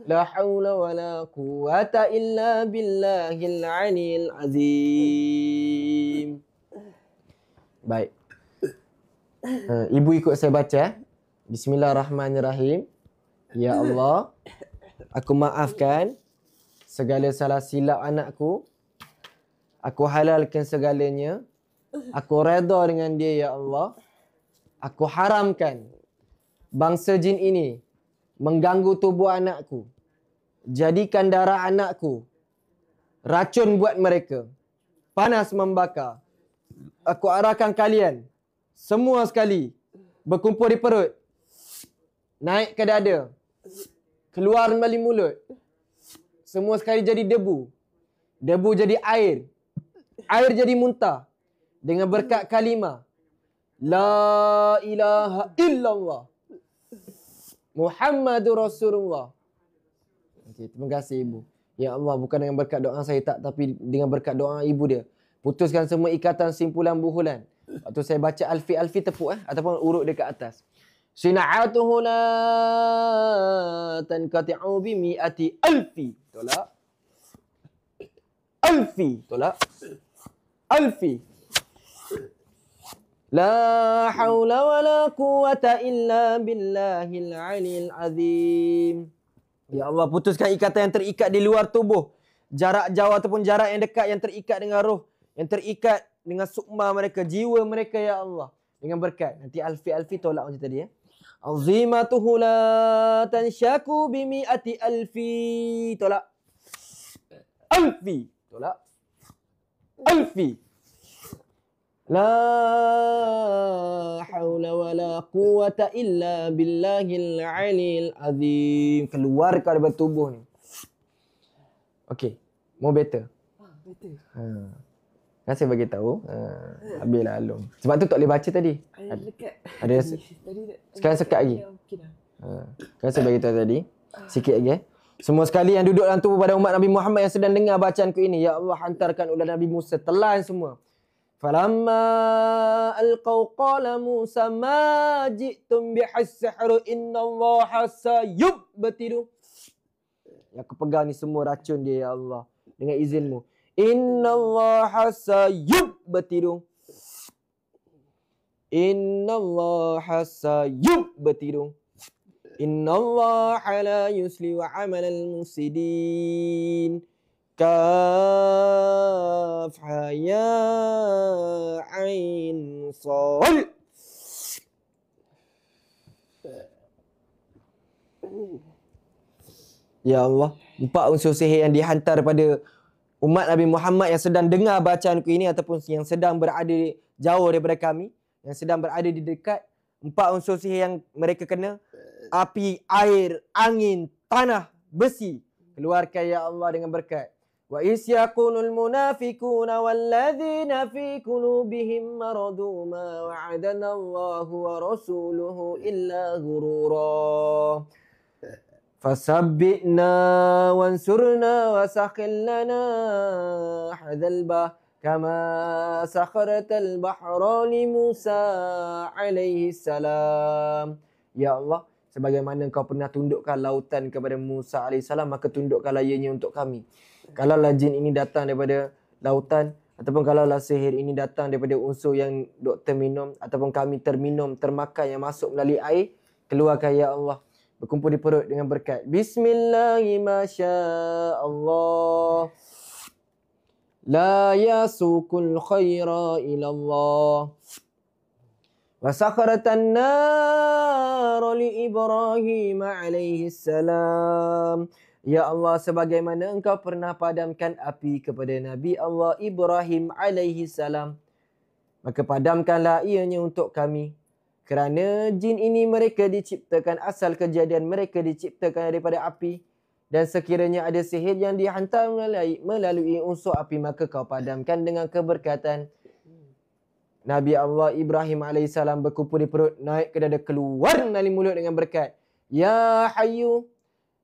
La hawla wa la quwata illa billahil aliyil azim. Baik. Ibu ikut saya baca. Bismillahirrahmanirrahim. Ya Allah, aku maafkan segala salah silap anakku. Aku halalkan segalanya. Aku redha dengan dia ya Allah. Aku haramkan bangsa jin ini mengganggu tubuh anakku. Jadikan darah anakku racun buat mereka. Panas membakar. Aku arahkan kalian semua sekali berkumpul di perut. Naik ke dada. Keluar melalui mulut. Semua sekali jadi debu. Debu jadi air. Air jadi muntah. Dengan berkat kalimah La ilaha illallah Muhammadur Rasulullah. Okay, terima kasih ibu. Ya Allah, bukan dengan berkat doa saya tak, tapi dengan berkat doa ibu dia. Putuskan semua ikatan simpulan buhulan. Waktu saya baca alfi tepuk ataupun urut dia ke atas. Sina'atuhu la tanqati'u bi mi'ati alfi. Tolak. Alfi. Tolak. Alfi. La hawla wa la quwata illa billahil aliyil azim. Ya Allah, putuskan ikatan yang terikat di luar tubuh. Jarak jauh ataupun jarak yang dekat yang terikat dengan roh. Yang terikat dengan sukma mereka, jiwa mereka ya Allah. Dengan berkat. Nanti alfi tolak macam tadi ya. Azimatuhu la tanshaku bimi'ati alfi. Tolak. Alfi. Tolak. Alfi. La hawla wa la quwata illa billahil aliyil azim. Keluarkan daripada tubuh ni. Okey. More better. Betul. Kan saya bagi tahu. Habislah Alung. Sebab tu tak boleh baca tadi. Ada dekat. Ada Tadi sekarang sekat lagi. Okey dah. Kan saya bagi tahu tadi. Sikit lagi Semua sekali yang duduk dalam tubuh pada umat Nabi Muhammad yang sedang dengar bacaanku ini, ya Allah hantarkan ular Nabi Musa, telan semua. Falamma alqaw qala Musa ma ji'tum bihas-sihr innallaha sayubtilu. Yang aku pegang ni semua racun dia, ya Allah, dengan izinmu. Innallaha sayubtilu. Innallaha sayubtilu. Innallaha la yuslihu amalal mufsidin. Kaf ha ya ain sad. Ya Allah, 4 unsur sihir yang dihantar pada umat Nabi Muhammad yang sedang dengar bacaanku ini ataupun yang sedang berada jauh daripada kami, yang sedang berada di dekat. 4 unsur sihir yang mereka kena: api, air, angin, tanah, besi. Keluarkan ya Allah dengan berkat. Wa isyaqulul munafiquna walladzina fi qulubihim maradu ma wa'adana Allahu wa rasuluhu illa ghurura. Fasabbihna wansurna wasakhil lana hadzal bah kama sakharatal bahra li Musa alaihi salam. Ya Allah, sebagaimana Engkau pernah tundukkan lautan kepada Musa AS, maka tundukkanlah ianya untuk kami. Kalaulah jin ini datang daripada lautan, ataupun kalaulah sihir ini datang daripada unsur yang doktor minum, ataupun kami terminum, termakan yang masuk melalui air, keluarkan ya Allah. Berkumpul di perut dengan berkat. Bismillahirrahmanirrahim. La yasukul khaira ilallah. Wasakharatan nar li Ibrahim alaihi salam. Ya Allah, sebagaimana Engkau pernah padamkan api kepada Nabi Allah Ibrahim alaihi salam, maka padamkanlah ianya untuk kami. Kerana jin ini mereka diciptakan, asal kejadian mereka diciptakan daripada api. Dan sekiranya ada sihir yang dihantar melalui unsur api, maka kau padamkan dengan keberkatan. Nabi Allah Ibrahim AS berkumpul di perut, naik ke dada, keluar dari mulut dengan berkat. Ya Hayyu,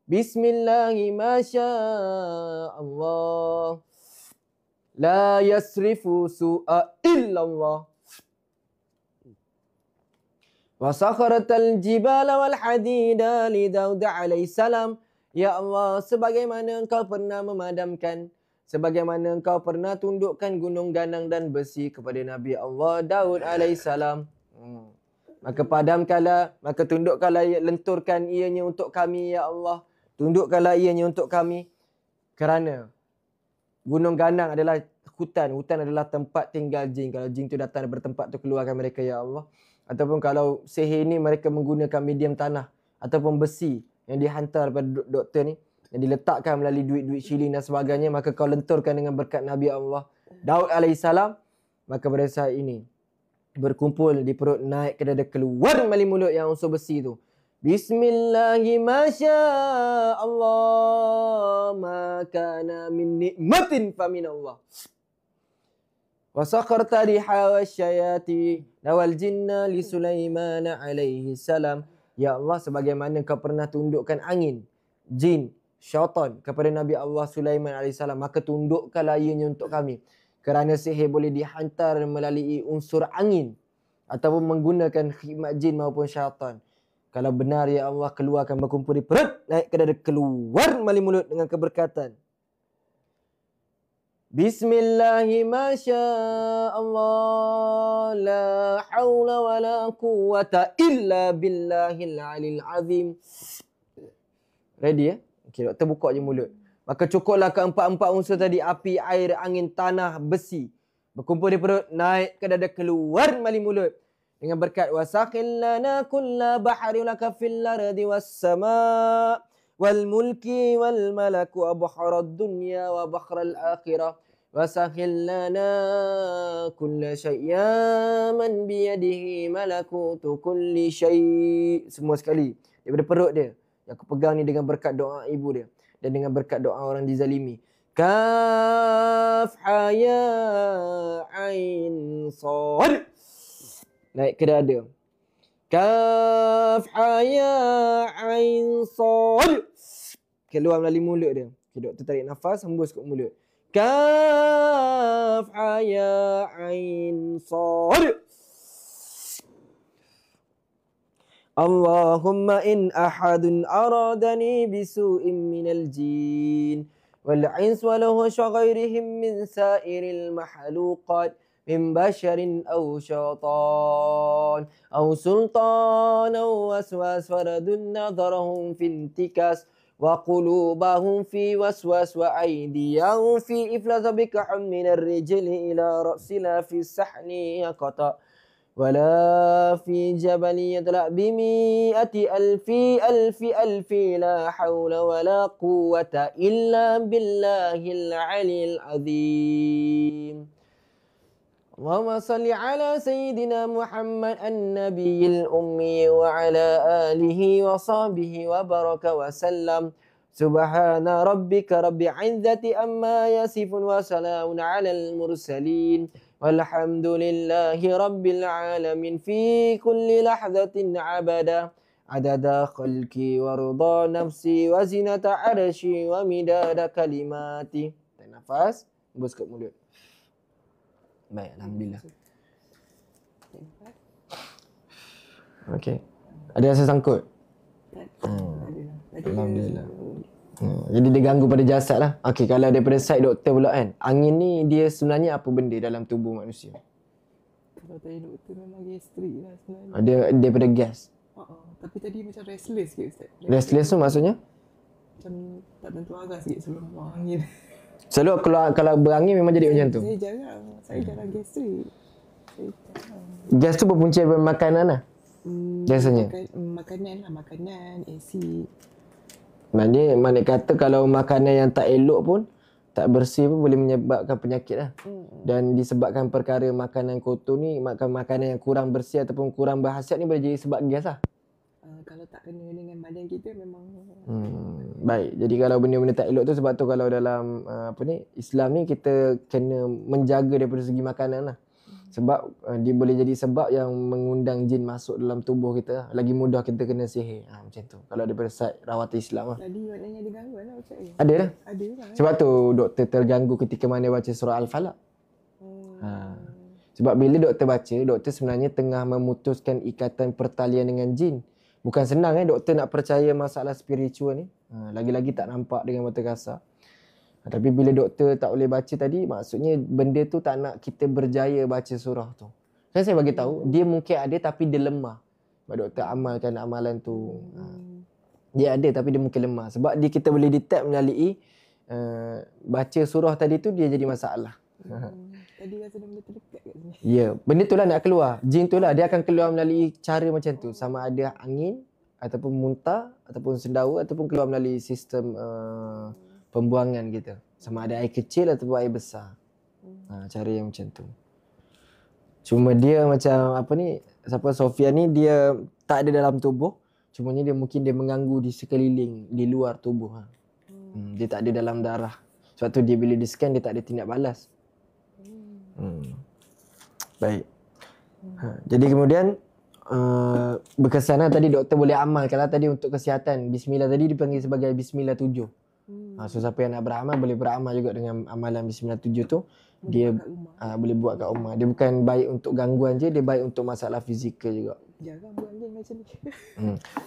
Bismillahi masya Allah. La yasrifu su'a illallah. Wa sakharatal jibala wal hadida li Daud alaihi salam. Ya Allah, sebagaimana Engkau pernah memadamkan, sebagaimana Engkau pernah tundukkan gunung ganang dan besi kepada Nabi Allah Daud alaihi salam. Maka padamkanlah, maka tundukkanlah, lenturkan ianya untuk kami ya Allah. Tundukkanlah ianya untuk kami. Kerana gunung ganang adalah hutan. Hutan adalah tempat tinggal jin. Kalau jin tu datang daripada tempat tu, keluarkan mereka ya Allah. Ataupun kalau sihir ini mereka menggunakan medium tanah ataupun besi yang dihantar pada doktor ni, yang diletakkan melalui duit-duit shilling dan sebagainya, maka kau lenturkan dengan berkat Nabi Allah Daud alaihissalam. Maka pada saat ini berkumpul di perut, naik ke dada, keluar melalui mulut yang unsur besi tu. Bismillahi masya Allah ma kana min nikmatin fa min Allah. Wa sakharta riha wasyayati wal jinna li Sulaiman alaihi salam. Ya Allah, sebagaimana Kau pernah tundukkan angin, jin, syaitan kepada Nabi Allah Sulaiman alaihi salam, maka tundukkanlah ianya untuk kami. Kerana sihir boleh dihantar melalui unsur angin ataupun menggunakan khidmat jin maupun syaitan. Kalau benar ya Allah, keluarkan, berkumpul di perut, naik ke dada, keluar melalui mulut dengan keberkatan. Bismillahi masya Allah, la hawla wa la quwwata illa billahil alil azim. Ready ya? Okay, doktor buka je mulut. Maka cukuplah keempat-empat unsur tadi, api, air, angin, tanah, besi. Berkumpul di perut, naik ke dada, keluar melalui mulut. Dengan berkat wasakhil lana kulla bahari laka fil ardi was sama' wal mulki wal malaku abharad dunya wa bakhral akhirah. Wasakhil lana kulla syai'man biyadihi malakutu kulli syai'. Semua sekali daripada perut dia. Yang aku pegang ni dengan berkat doa ibu dia dan dengan berkat doa orang dizalimi. Kaf ha ya ain sad. Naik ke dada. Kaf ha ya ain sad. keluar melalui mulut dia. Okay, doktor tarik nafas, hembus ke mulut. Kaf ha ya ain sad. Allahumma in ahadun aradani bisu'in minal jin wal ins walahu syaghairihim min sairil mahluqat min basharin aw syaitan aw sultan aw waswas faradun nadharahum fi intikas wa qulubahum fi waswas wa aydiyahum fi iflaz bikahum min ar-rijli ila ra'sila fi sahni yaqata ولا في جبل يطلع بمئة ألف لا حول ولا قوة إلا بالله العلي العظيم اللهم صل على سيدنا محمد النبي الأمي وعلى آله وصحبه وبارك وسلم سبحان ربك رب العزة أما يصفون وسلام على المرسلين والحمد لله رب العالمين في كل لحظة عبدا عدد خلقي ورضا نفسي وزنة عرشي ومداد كلماتي. Tarik nafas, hembus ke mulut. Baik, alhamdulillah. Okey. Ada rasa sangkut? Alhamdulillah. Jadi dia ganggu pada jasad lah. Okey, kalau daripada side doktor pula kan, angin ni dia sebenarnya apa benda dalam tubuh manusia? Kalau tadi doktor memang gastrik lah sebenarnya. Dia daripada gas. Tapi tadi macam restless sikit Ustaz. Restless tu maksudnya? Macam tak tentu arah sikit sebelum buang angin. Selalu kalau berangin memang jadi macam tu? Saya jarang gastrik. Gas tu berpunca daripada makanan lah? Biasanya? Makanan, asid. Maknanya kata kalau makanan yang tak elok pun, tak bersih pun boleh menyebabkan penyakit lah. Dan disebabkan perkara makanan kotor ni, makanan yang kurang bersih ataupun kurang berkhasiat ni boleh jadi sebab gas lah. Kalau tak kena dengan badan kita memang baik. Jadi kalau benda-benda tak elok tu, sebab tu kalau dalam Islam ni kita kena menjaga daripada segi makanan lah. Sebab dia boleh jadi sebab yang mengundang jin masuk dalam tubuh kita lah. Lagi mudah kita kena sihir. Macam tu. Kalau daripada side rawatan Islam lah. tadi maknanya ada gangguan lah Ustaz. Ada lah. Ada lah. Sebab tu doktor terganggu ketika mana baca surah Al-Falaq. Sebab bila doktor baca, doktor sebenarnya tengah memutuskan ikatan pertalian dengan jin. Bukan senang doktor nak percaya masalah spiritual ni. Lagi-lagi tak nampak dengan mata kasar. Tapi bila doktor tak boleh baca tadi, maksudnya benda tu tak nak kita berjaya baca surah tu. Kan saya bagi tahu, dia mungkin ada tapi dia lemah. Sebab doktor amalkan amalan tu. Dia ada tapi dia mungkin lemah. Sebab kita boleh detect melalui baca surah tadi tu dia jadi masalah. Tadi rasa benda terdekat kat sini. Ya, benda tu lah nak keluar. Jin tu lah dia akan keluar melalui cara macam tu. Sama ada angin ataupun muntah ataupun sendawa ataupun keluar melalui sistem pembuangan kita. Sama ada air kecil ataupun air besar. Cara yang macam tu. Cuma dia macam Sofia ni dia tak ada dalam tubuh. Cumanya dia mungkin dia mengganggu di sekeliling, di luar tubuh. Dia tak ada dalam darah. Sebab tu dia bila di scan dia tak ada tindak balas. Baik. Jadi kemudian berkesan lah tadi doktor boleh amalkan lah tadi untuk kesihatan. Bismillah tadi dipanggil sebagai Bismillah 7. So siapa yang nak beramal boleh beramal juga dengan amalan Bismillah 7 tu. Dia boleh buat kat rumah. Dia bukan baik untuk gangguan je, dia baik untuk masalah fizikal juga. Jarang buat angin macam ni.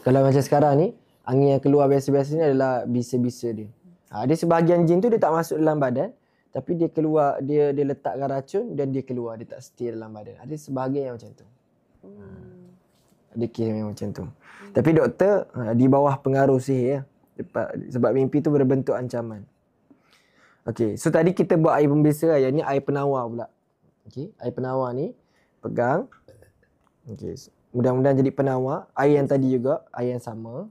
Kalau macam sekarang ni, angin yang keluar biasa-biasa ni adalah bisa-bisa dia. Dia sebahagian jin tu dia tak masuk dalam badan, tapi dia keluar, dia letakkan racun dan dia keluar, dia tak setia dalam badan. Ada sebahagian yang macam tu. Ada kes yang macam tu. Tapi doktor di bawah pengaruh sihir ya. Sebab mimpi tu berbentuk ancaman. Okey, so tadi kita buat air pembesa, yang ni air penawar pula. Okey, air penawar ni pegang. Okey, mudah-mudahan jadi penawar. Air yang tadi juga, air yang sama.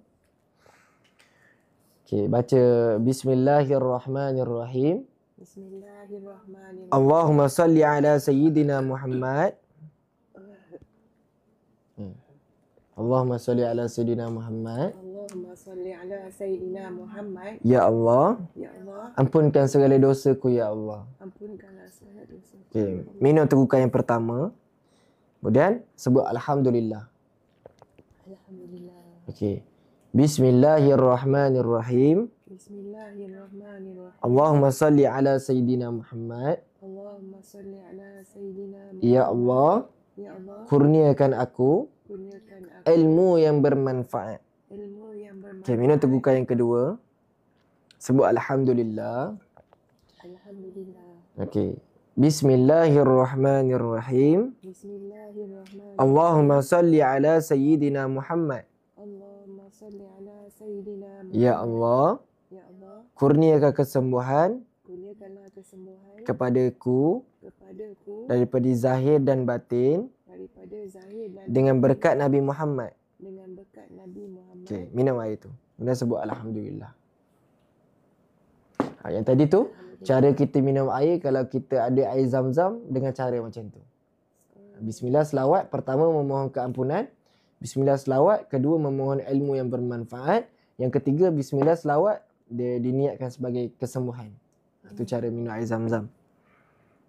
Okey, baca Bismillahirrahmanirrahim. Bismillahirrahmanirrahim. Allahumma salli ala sayyidina Muhammad. Allahumma salli ala sayyidina Muhammad. Allahumma salli ala sayyidina Muhammad. Ya Allah, Ya Allah, ampunkan segala dosaku ya Allah. ampunkanlah segala dosa. Okey, minum tegukan yang pertama. Kemudian sebut alhamdulillah. Alhamdulillah. Okey. Bismillahirrahmanirrahim. Bismillahirrahmanirrahim. Allahumma salli ala Sayyidina Muhammad. Allahumma salli ala Sayyidina Muhammad. Ya Allah, Ya Allah, kurniakan aku kurniakan aku ilmu yang bermanfaat. ilmu yang bermanfaat. Okay, minum tegukan yang kedua. Sebut Alhamdulillah. Alhamdulillah. Okay. Bismillahirrahmanirrahim. Bismillahirrahmanirrahim. Allahumma salli ala Sayyidina Muhammad. Allahumma salli ala Sayyidina Muhammad. Ya Allah, Ya Allah, kurniakan kesembuhan kurniakanlah kesembuhan kepadaku kepadaku daripada zahir dan batin daripada zahir dan dengan berkat Nabi Muhammad. dengan berkat Nabi Muhammad. Okey, minum air tu. Kemudian sebut Alhamdulillah. Yang tadi tu, cara kita minum air kalau kita ada air zam-zam dengan cara macam tu. Bismillah selawat, pertama memohon keampunan. Bismillah selawat, kedua memohon ilmu yang bermanfaat. Yang ketiga, Bismillah selawat, dia diniatkan sebagai kesembuhan. Itu cara minum air zam-zam.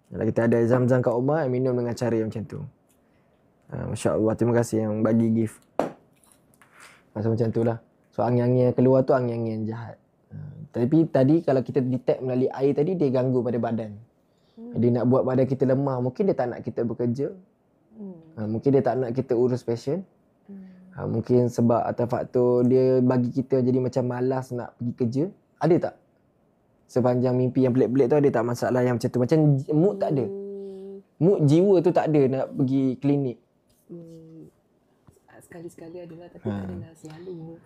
Kalau kita ada air zam-zam kat rumah, minum dengan cara yang macam tu. Masya Allah, terima kasih yang bagi gift. Macam tu lah. So angin-angin yang keluar tu angin-angin yang jahat. Tapi tadi kalau kita detect melalui air tadi, dia ganggu pada badan. Dia nak buat badan kita lemah. Mungkin dia tak nak kita bekerja. Mungkin dia tak nak kita urus passion. Mungkin sebab atas faktor dia bagi kita jadi macam malas nak pergi kerja. Ada tak? Sepanjang mimpi yang pelik-pelik tu ada tak masalah yang macam tu? Macam mood tak ada. Mood jiwa tu tak ada nak pergi klinik. Sekali-sekali adalah tapi tak adalah selalu.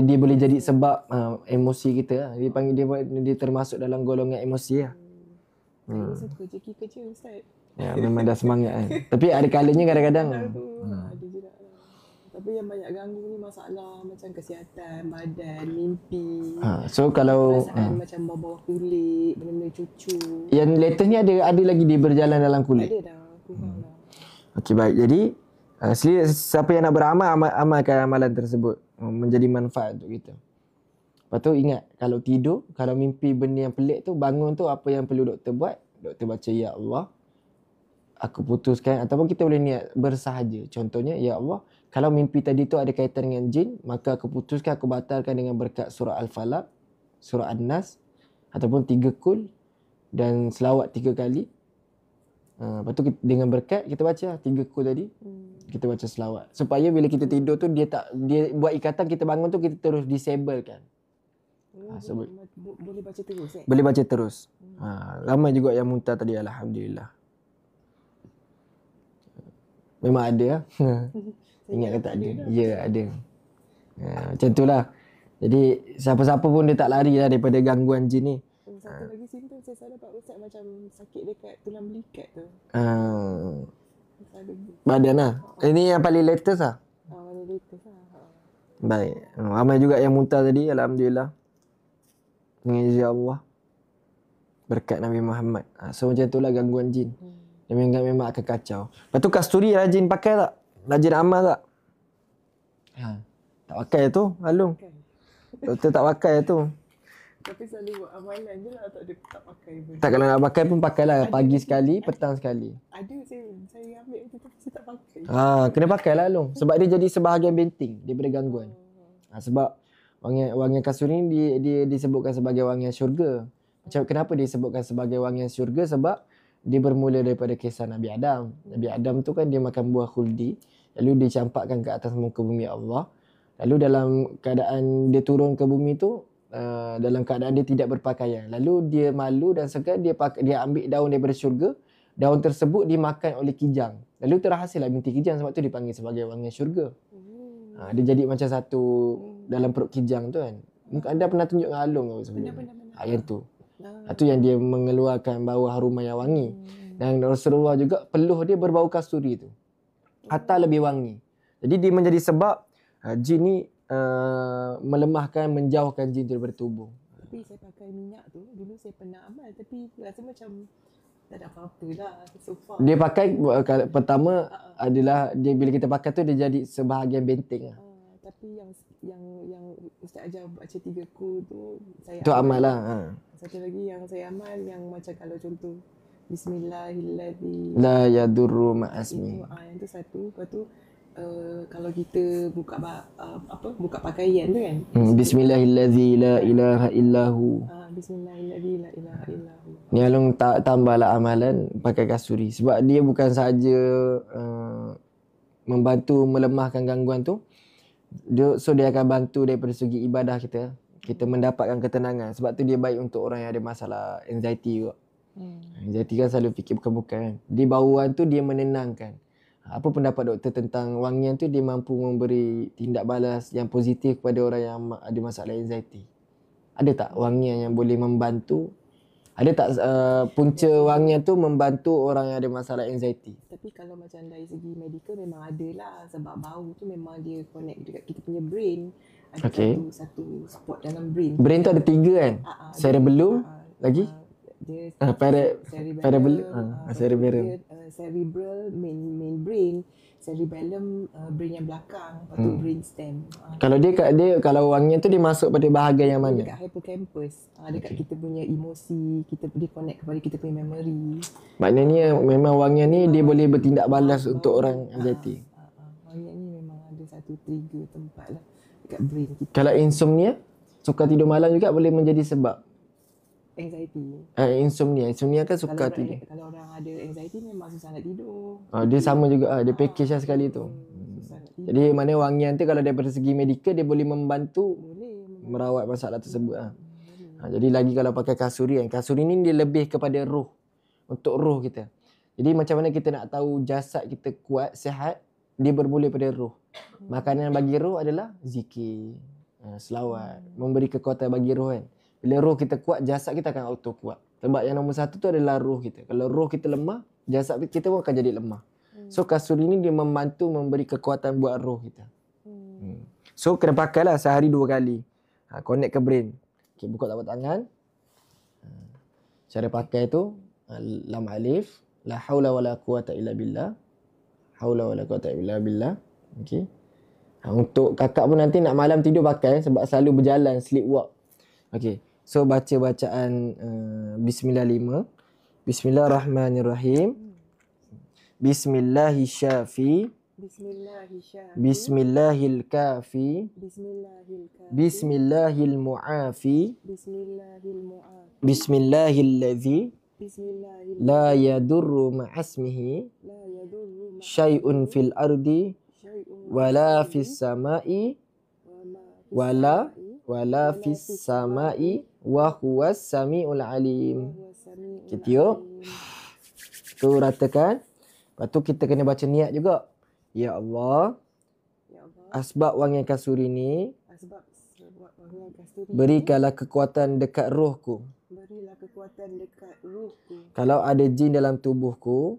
Dia boleh jadi sebab emosi kita lah. Dia panggil dia termasuk dalam golongan emosi lah. Saya suka kerja Ustaz. Ya, memang dah semangat kan. Tapi ada kalanya kadang-kadang. Ada juga lah. Tapi yang banyak ganggu ni masalah macam kesihatan, badan, mimpi. So kalau perasaan macam bawah kulit, benda-benda cucu. yang latest ni ada lagi dia berjalan dalam kulit. Ada dah, kurang dah. Okey, baik. Jadi siapa yang nak beramal, amalkan amalan tersebut menjadi manfaat untuk kita. Lepas tu ingat, kalau tidur, kalau mimpi benda yang pelik tu, bangun tu apa yang perlu doktor buat? Doktor baca, Ya Allah, aku putuskan. Ataupun kita boleh niat bersahaja. Contohnya, Ya Allah, kalau mimpi tadi tu ada kaitan dengan jin, maka aku putuskan, aku batalkan dengan berkat surah Al-Falaq, surah An-Nas, ataupun 3 kul dan selawat 3 kali. Lepas tu dengan berkat kita baca 3 kul tadi. Kita baca selawat. Supaya bila kita tidur tu dia buat ikatan, kita bangun tu kita terus disablekan. Boleh baca terus Boleh baca terus. Ramai juga yang muntah tadi, alhamdulillah. Memang ada lah. Ingat ke tak ada? Ya, ada. Macam tu lah. Jadi siapa-siapa pun dia tak lari lah daripada gangguan jin ni. Satu lagi simptom saya salah Pak Ustaz, macam sakit dekat tulang belikat tu. Badan lah. Ini yang paling latest lah. Paling latest lah. Baik. Ramai juga yang muntah tadi, alhamdulillah. Dengan izin Allah. Berkat Nabi Muhammad. So macam itulah gangguan jin. Memang akan kacau. Lepas tu kasturi rajin pakai tak? Rajin amal tak? Tak pakai tu, Alung. Doktor tak pakai tu. Tapi selalu buat amalan je lah, tak ada tak pakai pun. Tak, kalau nak pakai pun pakailah. Pagi sekali, petang sekali. Ada saya ambil tu tapi saya tak pakai. Kena pakailah Alung. Sebab dia jadi sebahagian benting daripada gangguan. Sebab wangian kasturi ni dia disebutkan sebagai wangian syurga. Macam kenapa dia disebutkan sebagai wangian syurga? Sebab dia bermula daripada kisah Nabi Adam. Nabi Adam tu kan dia makan buah khuldi. Lalu dia campakkan ke atas muka bumi Allah. Lalu dalam keadaan dia turun ke bumi tu, dalam keadaan dia tidak berpakaian. Lalu dia malu dan segan, dia ambil daun daripada syurga. Daun tersebut dimakan oleh kijang. Lalu terhasil lah binti kijang, sebab tu dipanggil sebagai wangian syurga. Dia jadi macam satu dalam perut kijang tu kan. Mungkin anda pernah tunjuk dengan Alung ke sebelum? Pernah. Yang tu. Itu yang dia mengeluarkan bau harum yang wangi. Dan Rasulullah juga peluh dia berbau kasturi tu. Hatta lebih wangi. Jadi dia menjadi sebab jin ni melemahkan, menjauhkan jin daripada tubuh. Tapi saya pakai minyak tu, dulu saya pernah amal tapi rasa macam tak ada apa-apa lah so far. Dia pakai pertama adalah dia bila kita pakai tu dia jadi sebahagian benteng lah. Tapi yang Ustaz ajar baca 3 kul tu saya tu amal lah. Satu lagi yang saya amal yang macam kalau contoh Bismillahirrahmanirrahim La yadurru ma'asmi. Yang tu satu. Lepas tu kalau kita buka buka pakaian tu kan. Bismillahirrahmanirrahim la ilaha illahu. Bismillahirrahmanirrahim la ilaha illahu. Ni Alung tambahlah amalan pakai kasuri sebab dia bukan sahaja membantu melemahkan gangguan tu. Dia akan bantu daripada segi ibadah kita mendapatkan ketenangan. Sebab tu dia baik untuk orang yang ada masalah anxiety juga. Anxiety kan selalu fikir bukan-bukan kan. Di bauan tu dia menenangkan. Apa pendapat doktor tentang wangian tu, dia mampu memberi tindak balas yang positif kepada orang yang ada masalah anxiety? Ada tak wangian yang boleh membantu? Ada tak punca wangian tu membantu orang yang ada masalah anxiety? Tapi kalau macam dari segi medical memang ada lah. Sebab bau tu memang dia connect dekat kita punya brain. Ada satu spot dalam brain. Brain tu ada 3 kan? Cerebellum lagi? Cerebral main brain, cerebellum brain yang belakang, lepas tu brain stem. Kalau wangian tu dia masuk pada bahagian yang mana? Dekat hippocampus. Dekat kita punya emosi, kita dia connect kepada kita punya memory. Maknanya memang wangian ni dia boleh bertindak balas untuk orang anxiety. Wangian ni memang ada satu trigger tempat lah dekat brain kita. Kalau insomnia, suka tidur malam juga boleh menjadi sebab anxiety. Insomnia kan suka tidur. Kalau orang ada anxiety memang susah nak tidur. Dia sama juga dia package lah sekali tu. Jadi mana wangian tu kalau daripada segi medikal dia boleh membantu merawat masalah tersebut. Jadi lagi kalau pakai kasuri kan. Kasuri ni dia lebih kepada roh. Untuk roh kita. Jadi macam mana kita nak tahu jasad kita kuat, sihat, dia bermula pada roh. Makanan bagi roh adalah zikir, selawat, memberi kekuatan bagi roh kan. Bila roh kita kuat, jasad kita akan auto kuat. Sebab yang nombor satu tu adalah roh kita. Kalau roh kita lemah, jasad kita pun akan jadi lemah. So kasur ini dia membantu memberi kekuatan buat roh kita. So kena pakailah sehari 2 kali. Connect ke brain. Okay, buka telapak tangan. Cara pakai tu lam alif, la haula wala quwata illa billah. Haula wala quwata illa billah. Okey. Untuk kakak pun nanti nak malam tidur pakai sebab selalu berjalan sleepwalk. Okey. So baca bacaan bismillah 5. Bismillahirrahmanirrahim. Bismillahirrahmanirrahim. Bismillahil kafi. Bismillahil muafi. Bismillahil ladzi la yadurru ma'asmihi syai'un fil ardi wala fis samai wala fis samai wa huwas samiul alim. Kita tiup. Tu ratakan. Lepas tu kita kena baca niat juga. Ya Allah, asbab wangian kasuri ni, berikanlah kekuatan dekat rohku. Kalau ada jin dalam tubuhku,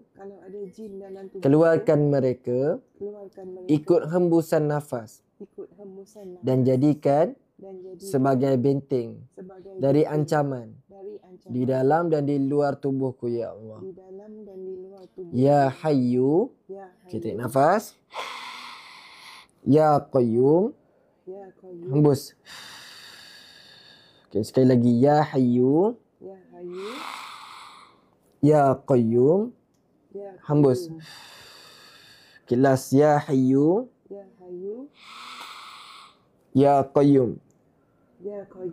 keluarkan mereka, ikut hembusan nafas, dan jadikan sebagai benteng dari ancaman di dalam dan di luar tubuhku, ya Allah. Ya Hayyu, kita tarik nafas. Ya Qayyum, hembus. Okay, sekali lagi. Ya Hayyu, Ya Qayyum, hembus. Okay, last. Ya Hayyu, Ya Qayyum,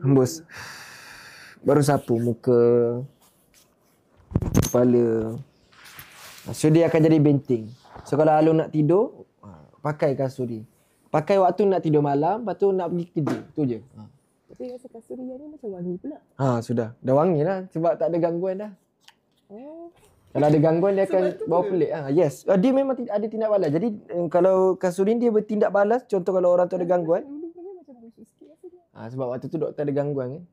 hembus. Baru sapu muka, kepala. So dia akan jadi benteng. So kalau Alung nak tidur, pakai kasuri. Pakai waktu nak tidur malam, lepas tu nak pergi kerja. Tu je. Tapi rasa kasuri yang ni macam wangi pula. Sudah. Dah wangi lah. Sebab tak ada gangguan dah. Kalau ada gangguan dia akan bau pelik. Yes. Dia memang ada tindak balas. Jadi kalau kasuri dia bertindak balas. Contoh kalau orang tu ada gangguan. Sebab waktu tu doktor ada gangguan kan.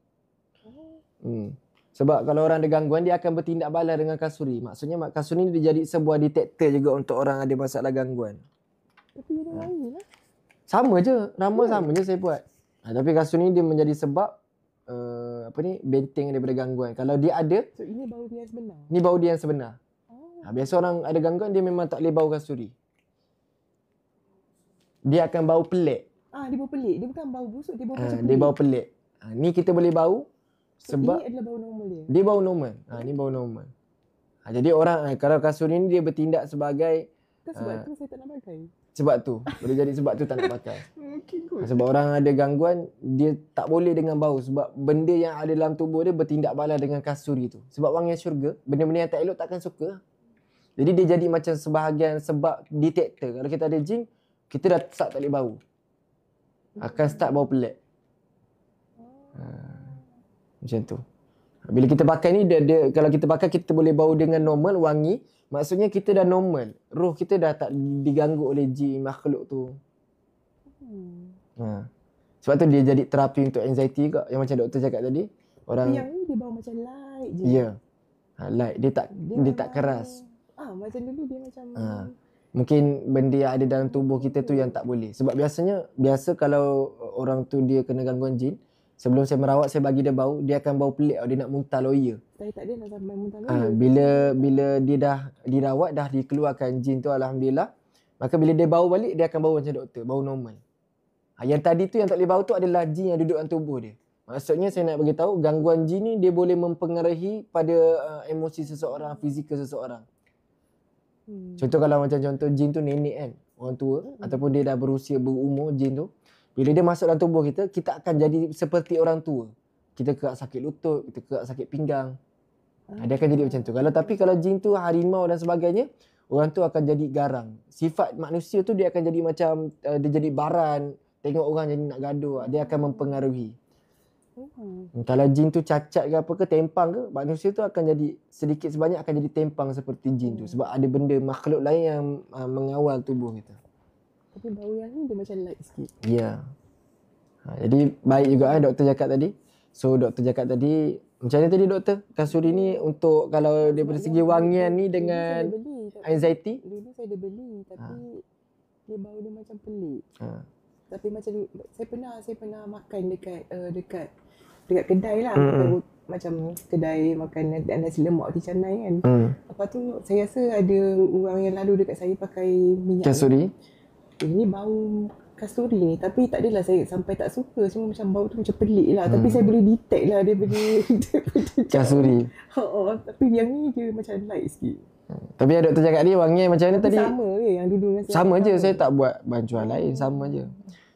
Sebab kalau orang ada gangguan, dia akan bertindak balas dengan kasuri. Maksudnya kasuri ni dia jadi sebuah detektor juga untuk orang ada masalah gangguan. Tapi dia wangi lah. Sama je. Nama sama je saya buat. Tapi kasuri ni dia menjadi sebab benteng daripada gangguan. Kalau dia ada, so ini bau dia yang sebenar. Ni bau dia yang sebenar. Biasa orang ada gangguan, dia memang tak boleh bau kasuri. Dia akan bau pelik. Dia bau pelik. Dia bukan bau busuk, dia bau macam pelik. Dia bau pelik. Ni kita boleh bau. Sebab ini adalah bau normal dia. Dia bau normal. Ni bau normal. Jadi orang kalau kasuri ni dia bertindak sebagai Kan sebab tu saya tak nak pakai. Sebab tu. Boleh jadi sebab tu tak nak pakai. Mungkin kot. Sebab orang ada gangguan, dia tak boleh dengan bau. Sebab benda yang ada dalam tubuh dia bertindak balas dengan kasturi tu. Sebab wangian syurga, benda-benda yang tak elok takkan suka. Jadi dia jadi macam sebahagian sebab detektor. Kalau kita ada jin, kita dah start tak boleh bau. Akan start bau pelik. Macam tu. Bila kita pakai ni, kalau kita pakai kita boleh bau dengan normal, wangi. Maksudnya kita dah normal. Roh kita dah tak diganggu oleh jin, makhluk tu. Sebab tu dia jadi terapi untuk anxiety juga. Yang macam doktor cakap tadi. Orang, yang ni dia bau macam light je. Ya. Light. Dia tak keras. Macam dulu dia macam Mungkin benda yang ada dalam tubuh kita tu yang tak boleh. Sebab biasa kalau orang tu dia kena gangguan jin, sebelum saya merawat, saya bagi dia bau, dia akan bau pelik. Dia nak muntah loya. Saya tak ada nak sampai muntah Bila dia dah dirawat, dah dikeluarkan jin tu, alhamdulillah. Maka bila dia bau balik, dia akan bau macam doktor, bau normal. Yang tadi tu yang tak boleh bau tu adalah jin yang duduk dalam tubuh dia. Maksudnya saya nak bagi tahu, gangguan jin ni dia boleh mempengaruhi pada emosi seseorang, fizikal seseorang. Contoh kalau macam contoh jin tu nenek kan, orang tua, ataupun dia dah berumur jin tu. Bila dia masuk dalam tubuh kita, kita akan jadi seperti orang tua. Kita kerak sakit lutut, kita kerak sakit pinggang. Dia akan jadi macam tu. Kalau jin tu harimau dan sebagainya, orang tu akan jadi garang. Sifat manusia tu dia akan jadi macam dia jadi baran, tengok orang jadi nak gaduh, dia akan mempengaruhi. Kalau jin tu cacat ke apa ke, tempang ke, manusia tu akan jadi sedikit sebanyak akan jadi tempang seperti jin tu. Sebab ada benda makhluk lain yang mengawal tubuh kita. Tapi bau yang ni dia macam light sikit. Ya. Jadi baik juga doktor cakap tadi. So doktor cakap tadi, macam mana tadi doktor? Kasturi ni untuk kalau daripada segi wangian ni dengan anxiety? Dulu saya ada beli tapi dia bau dia macam pelik. Tapi macam saya pernah makan dekat kedai lah. Macam kedai makan nasi lemak di Canai kan. Lepas tu saya rasa ada orang yang lalu dekat saya pakai minyak kasturi. Ini bau kasturi ni, tapi tak adalah saya sampai tak suka. Cuma macam bau tu macam pelik lah. Tapi saya boleh detect lah daripada kasturi. Tapi yang ni dia macam light sikit. Tapi yang doktor cakap ni wangian macam mana tadi? Sama ke yang dulu dengan saya? Sama je, saya tak buat bancuan lain, sama je.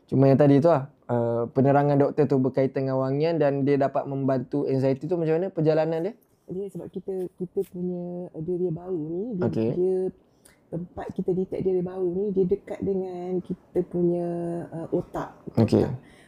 Cuma yang tadi tu lah, penerangan doktor tu berkaitan dengan wangian dan dia dapat membantu anxiety tu. Macam mana perjalanan dia? Dia sebab kita punya dia bau ni, dia tempat kita detect dia bau ni, dia dekat dengan kita punya otak.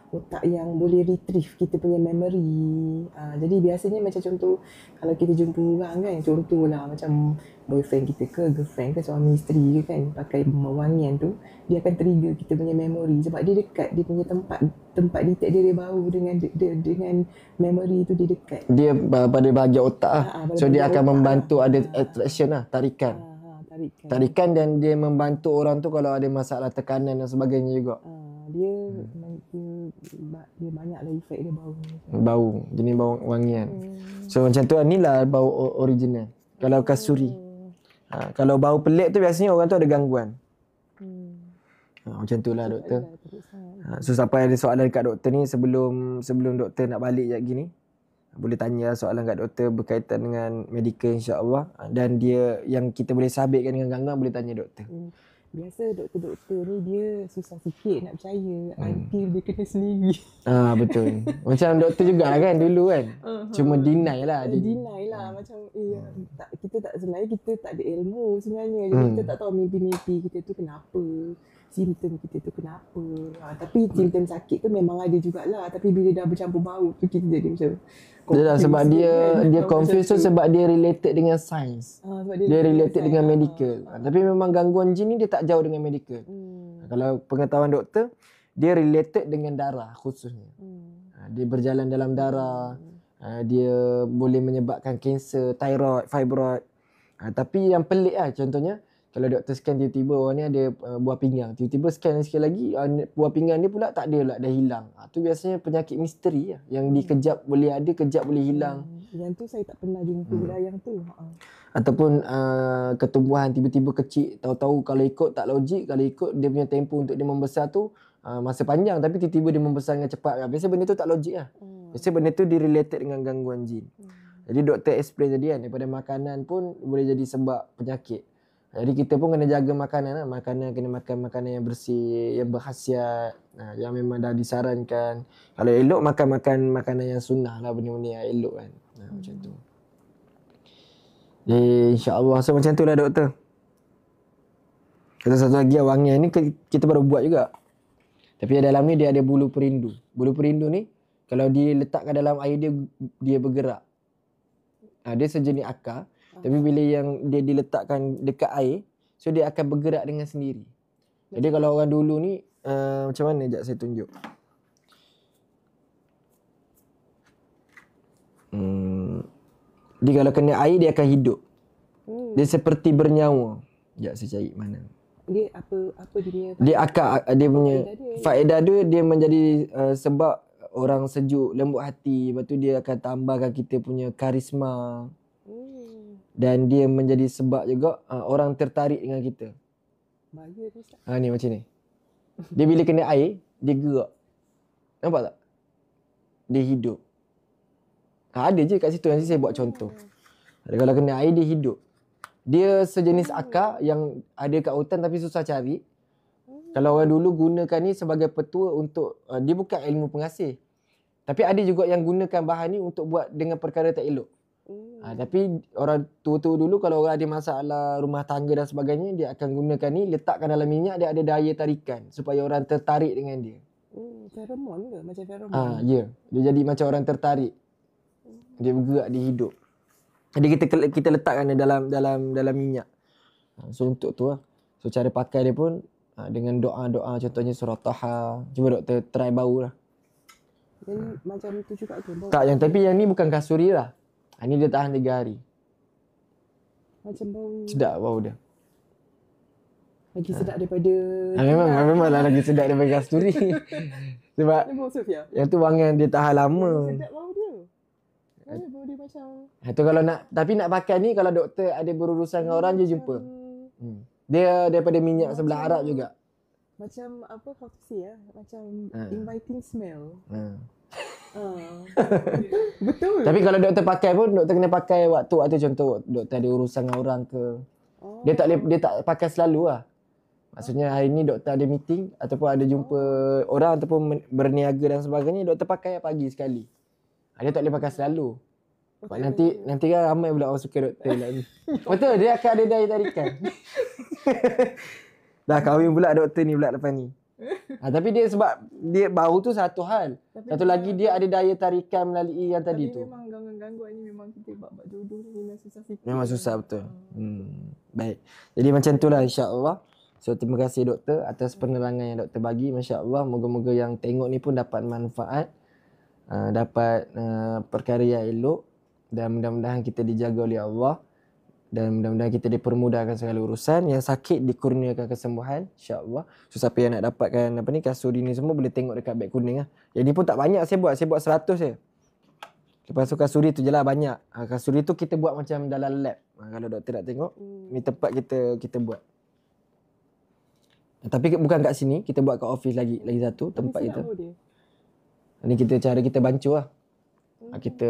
Otak yang boleh retrieve kita punya memory. Jadi biasanya macam contoh, kalau kita jumpa orang kan, contohlah macam boyfriend kita ke, girlfriend ke, suami isteri ke kan, pakai wangian tu, dia akan trigger kita punya memory. Sebab dia dekat, dia punya tempat detect dia bau dengan memory tu dia dekat. Dia pada bahagian otak lah. So dia akan membantu ada attraction lah, tarikan. Tarikan dan dia membantu orang tu kalau ada masalah tekanan dan sebagainya juga. Dia banyaklah efek dia bau. Bau, jenis bau wangian. So macam tu inilah bau original. Kalau kasturi. Kalau bau pelik tu biasanya orang tu ada gangguan. Macam tu lah doktor. So siapa ada soalan kat doktor ni sebelum doktor nak balik sekejap gini, boleh tanya soalan kat doktor berkaitan dengan medical insya-Allah. Dan dia yang kita boleh sabitkan dengan gangguan boleh tanya doktor. Biasa doktor-doktor ni dia susah sikit nak percaya until dia kena sendiri. Betul. Macam doktor juga kan dulu kan. Cuma deny lah. Deny lah macam sebenarnya kita tak ada ilmu sebenarnya. Jadi kita tak tahu mimpi-mimpi kita tu kenapa. Simptom kita tu kenapa. Tapi simptom sakit tu memang ada jugalah. Tapi bila dah bercampur bau tu kita jadi macam sebab dia confused tu sebab dia related dengan sains. Dia related dengan medical. Tapi memang gangguan jin ni dia tak jauh dengan medical. Kalau pengetahuan doktor, dia related dengan darah khususnya. Dia berjalan dalam darah. Dia boleh menyebabkan kanser, thyroid, fibroid. Tapi yang pelik lah contohnya, kalau doktor scan tiba-tiba orang ni ada buah pinggang. Tiba-tiba scan sekali lagi, buah pinggang ni pula tak ada lah, dah hilang. Tu biasanya penyakit misteri lah. Yang dikejap boleh ada, kejap boleh hilang. Yang tu saya tak pernah jumpa yang tu. Ataupun ketumbuhan tiba-tiba kecil. Tahu-tahu kalau ikut tak logik, kalau ikut dia punya tempoh untuk dia membesar tu masa panjang. Tapi tiba-tiba dia membesar dengan cepat. Biasanya benda tu tak logik lah. Biasanya benda tu direlated dengan gangguan jin. Jadi doktor explain tadi kan, daripada makanan pun boleh jadi sebab penyakit. Jadi kita pun kena jaga makanan lah. Makanan kena makan makanan yang bersih, yang berkhasiat, yang memang dah disarankan. Kalau elok makan makanan yang sunnah lah, benda-benda yang elok kan. Macam tu. Jadi insya-Allah so macam tu lah doktor. Kata satu lagi wangian ni kita baru buat juga. Tapi dalam ni dia ada bulu perindu. Bulu perindu ni kalau dia letakkan dalam air dia bergerak. Dia sejenis akar. Tapi bila yang dia diletakkan dekat air, so dia akan bergerak dengan sendiri. Jadi kalau orang dulu ni macam mana? Sekejap saya tunjuk. Dia kalau kena air dia akan hidup. Dia seperti bernyawa. Sekejap saya cari mana. Dia apa dia? Dia akar dia punya faedah dia menjadi sebab orang sejuk, lembut hati. Lepas tu dia akan tambahkan kita punya karisma. Dan dia menjadi sebab juga orang tertarik dengan kita. Bahaya tu Ustaz. Ni macam ni. Dia bila kena air, dia gerak. Nampak tak? Dia hidup. Ada je kat situ, nanti saya buat contoh. Kalau kena air, dia hidup. Dia sejenis akar yang ada kat hutan tapi susah cari. Kalau orang dulu gunakan ni sebagai petua untuk, dia bukan ilmu pengasih. Tapi ada juga yang gunakan bahan ni untuk buat dengan perkara tak elok. Tapi orang tua-tua dulu kalau orang ada masalah rumah tangga dan sebagainya, dia akan gunakan ni, letakkan dalam minyak, dia ada daya tarikan supaya orang tertarik dengan dia. Feromon ke? Macam feromon? Ya. Dia jadi macam orang tertarik. Dia bergerak, dia hidup. Jadi kita letakkan dia dalam minyak. So untuk tu lah. So cara pakai dia pun dengan doa-doa, contohnya surah Taha. Cuba doktor try bau lah. Yang macam tu juga ke? Tak, tapi yang ni bukan kasuri lah. Ni dia tahan 3 hari. Macam bau. Sedap bau dia. Lagi sedap daripada Memanglah lagi sedap daripada kasturi. Sebab Ni bau Sofia. yang tu wangian dia tahan lama. Sedap bau dia. Bau dia macam Itu kalau tapi nak pakai ni, kalau doktor ada berurusan dengan orang, dia jumpa. Dia daripada minyak sebelah Arab juga. Macam apa, how to say macam inviting smell. Betul. Tapi kalau doktor pakai pun, doktor kena pakai waktu contoh doktor ada urusan dengan orang ke. Dia tak pakai selalu lah. Maksudnya hari ni doktor ada meeting ataupun ada jumpa orang ataupun berniaga dan sebagainya, doktor pakai pagi sekali. Dia tak boleh pakai selalu. Sebab nanti kan ramai pula orang suka doktor lah ni. Betul, dia akan ada daya tarikan. Dah kahwin pula doktor ni pula lepas ni. Tapi dia sebab dia bau tu satu hal. Satu lagi dia ada daya tarikan melalui yang tadi tu. Memang gangguan ni memang kita bab jodoh ni memang susah sikit. Memang susah betul. Baik. Jadi macam itulah insya-Allah. So terima kasih doktor atas penerangan yang doktor bagi. Masya-Allah, moga-moga yang tengok ni pun dapat manfaat. Dapat perkara yang elok dan mudah-mudahan kita dijaga oleh Allah. Dan mudah-mudahan kita dipermudahkan segala urusan. Yang sakit dikurniakan kesembuhan, insya-Allah. So siapa yang nak dapatkan kasuri ni semua boleh tengok dekat beg kuning lah. Yang ni pun tak banyak saya buat 100 je. Lepas tu kasuri tu je lah banyak. Kasuri tu kita buat macam dalam lab. Kalau doktor nak tengok, ni tempat kita buat. Tapi bukan kat sini, kita buat kat office lagi satu tempat kita. Ni cara kita bancuh lah. Kita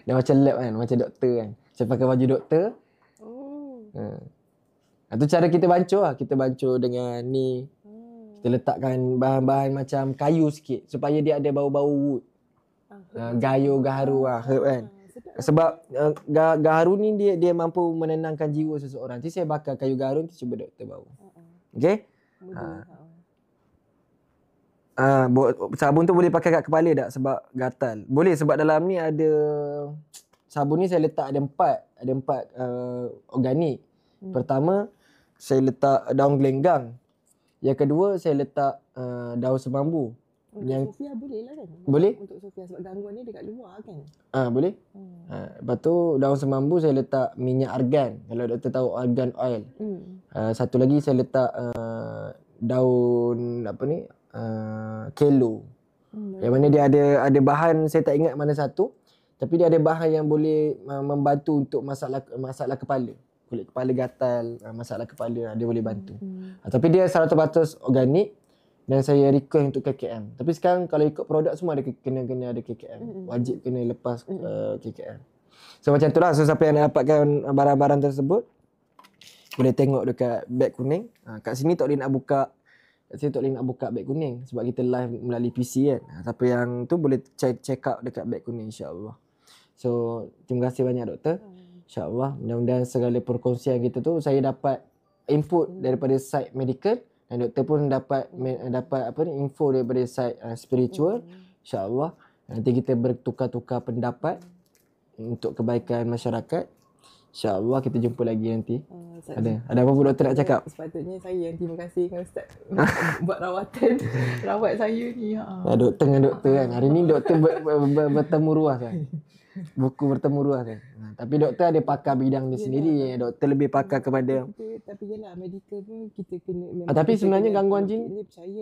dah macam lab kan, macam doktor kan. Saya pakai baju doktor. Itu cara kita bancuh lah. Kita bancuh dengan ni. Kita letakkan bahan-bahan macam kayu sikit supaya dia ada bau-bau wood. Gayo, gaharu lah, herb kan. Sebab gaharu ni dia mampu menenangkan jiwa seseorang. Nanti saya bakar kayu gaharu, nanti cuba doktor bau. Okay? Sabun tu boleh pakai kat kepala tak sebab gatal? Boleh, sebab dalam ni ada sabun ni saya letak ada empat organik. Pertama saya letak daun gelenggang. Yang kedua saya letak daun semambu. Untuk Sofia boleh lah kan? Boleh. Untuk Sofia sebab gangguan ni dekat luar kan? Boleh. Lepas tu daun semambu saya letak minyak argan. Kalau doktor tahu argan oil. Satu lagi saya letak daun kelo. Yang mana dia ada bahan, saya tak ingat mana satu. Tapi dia ada bahan yang boleh membantu untuk masalah kepala. Kulit kepala gatal, masalah kepala, dia boleh bantu. Tapi dia 100% organik dan saya request untuk KKM. Tapi sekarang kalau ikut produk semua ada kena ada KKM. Wajib kena lepas KKM. So macam itulah. So siapa yang nak dapatkan barang-barang tersebut, boleh tengok dekat beg kuning. Kat sini tak boleh nak buka. Kat sini tak boleh nak buka beg kuning sebab kita live melalui PC kan. Siapa yang tu boleh check out dekat beg kuning insya-Allah. So, terima kasih banyak doktor. InsyaAllah, mudah-mudahan segala perkongsian kita tu saya dapat input daripada side medical dan doktor pun dapat info daripada side spiritual. InsyaAllah, nanti kita bertukar-tukar pendapat untuk kebaikan masyarakat. InsyaAllah kita jumpa lagi nanti. Ada apa-apa doktor nak cakap? Sepatutnya saya yang terima kasih dengan Ustaz buat rawat saya ni. Doktor dengan doktor kan. Hari ni doktor bertemu ruas kan. Buku bertemu ruas kan. Tapi doktor ada pakar bidang dia sendiri. Doktor lebih pakar kepada tapi jelah medical pun kita kena tapi sebenarnya gangguan jin kita percaya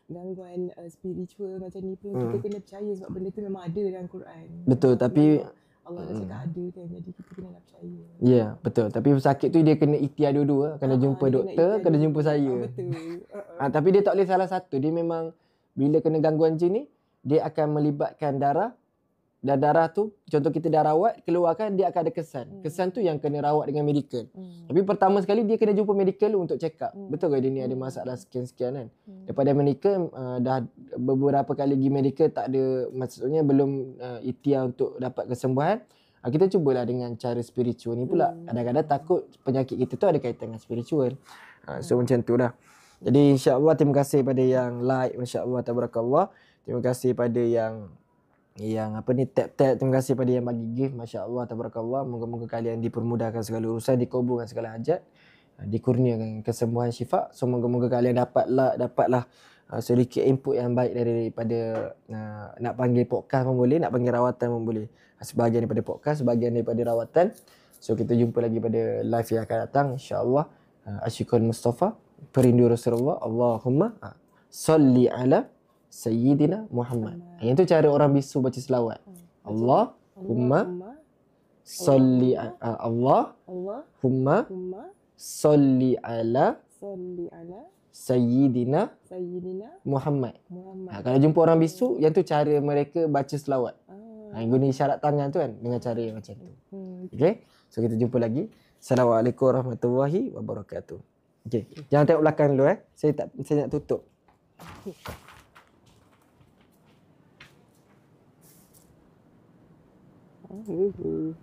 gangguan spiritual macam ni pun kita kena percaya sebab benda tu memang ada dalam Quran. Betul, tapi Allah dah cakap ada kan, jadi kita kena nak percaya. Ya, betul. Tapi sakit tu dia kena ikhtiar dua-dua. Kena jumpa doktor, kena jumpa saya. Betul. Tapi dia tak boleh salah satu. Dia memang bila kena gangguan jin ni, dia akan melibatkan darah. Dan darah tu, contoh kita dah rawat, keluarkan dia akan ada kesan. Kesan tu yang kena rawat dengan medical. Tapi pertama sekali dia kena jumpa medical untuk check up. Betul ke dia ni ada masalah sekian-sekian kan? Daripada medical, dah beberapa kali pergi medical tak ada, maksudnya belum ikhtiar untuk dapat kesembuhan. Kita cubalah dengan cara spiritual ni pula. Kadang-kadang takut penyakit kita tu ada kaitan dengan spiritual. So macam tu lah. Jadi insya-Allah terima kasih pada yang like, masya-Allah tabarakallah. Terima kasih pada yang tap-tap. Terima kasih pada yang bagi gift, masya-Allah tabarakallah. Moga-moga kalian dipermudahkan segala urusan, dikabulkan segala hajat, dikurniakan kesembuhan syifa. So moga-moga kalian dapatlah sedikit input yang baik daripada nak panggil podcast pun boleh, nak panggil rawatan pun boleh. Sebahagian daripada podcast, sebahagian daripada rawatan. So kita jumpa lagi pada live yang akan datang insya-Allah. Asyikul Mustafa, perindu Rasulullah. Allahumma salli ala Sayyidina Muhammad. Yang tu cara orang bisu baca selawat. Allahumma salli Allahumma salli ala Sayyidina Muhammad. Kalau jumpa orang bisu, yang tu cara mereka baca selawat. Guna isyarat tangan tu kan, dengan cara yang macam tu. Okay, so kita jumpa lagi. Assalamualaikum warahmatullahi wabarakatuh. Okay, jangan tengok belakang dulu Saya nak tutup. Thank you.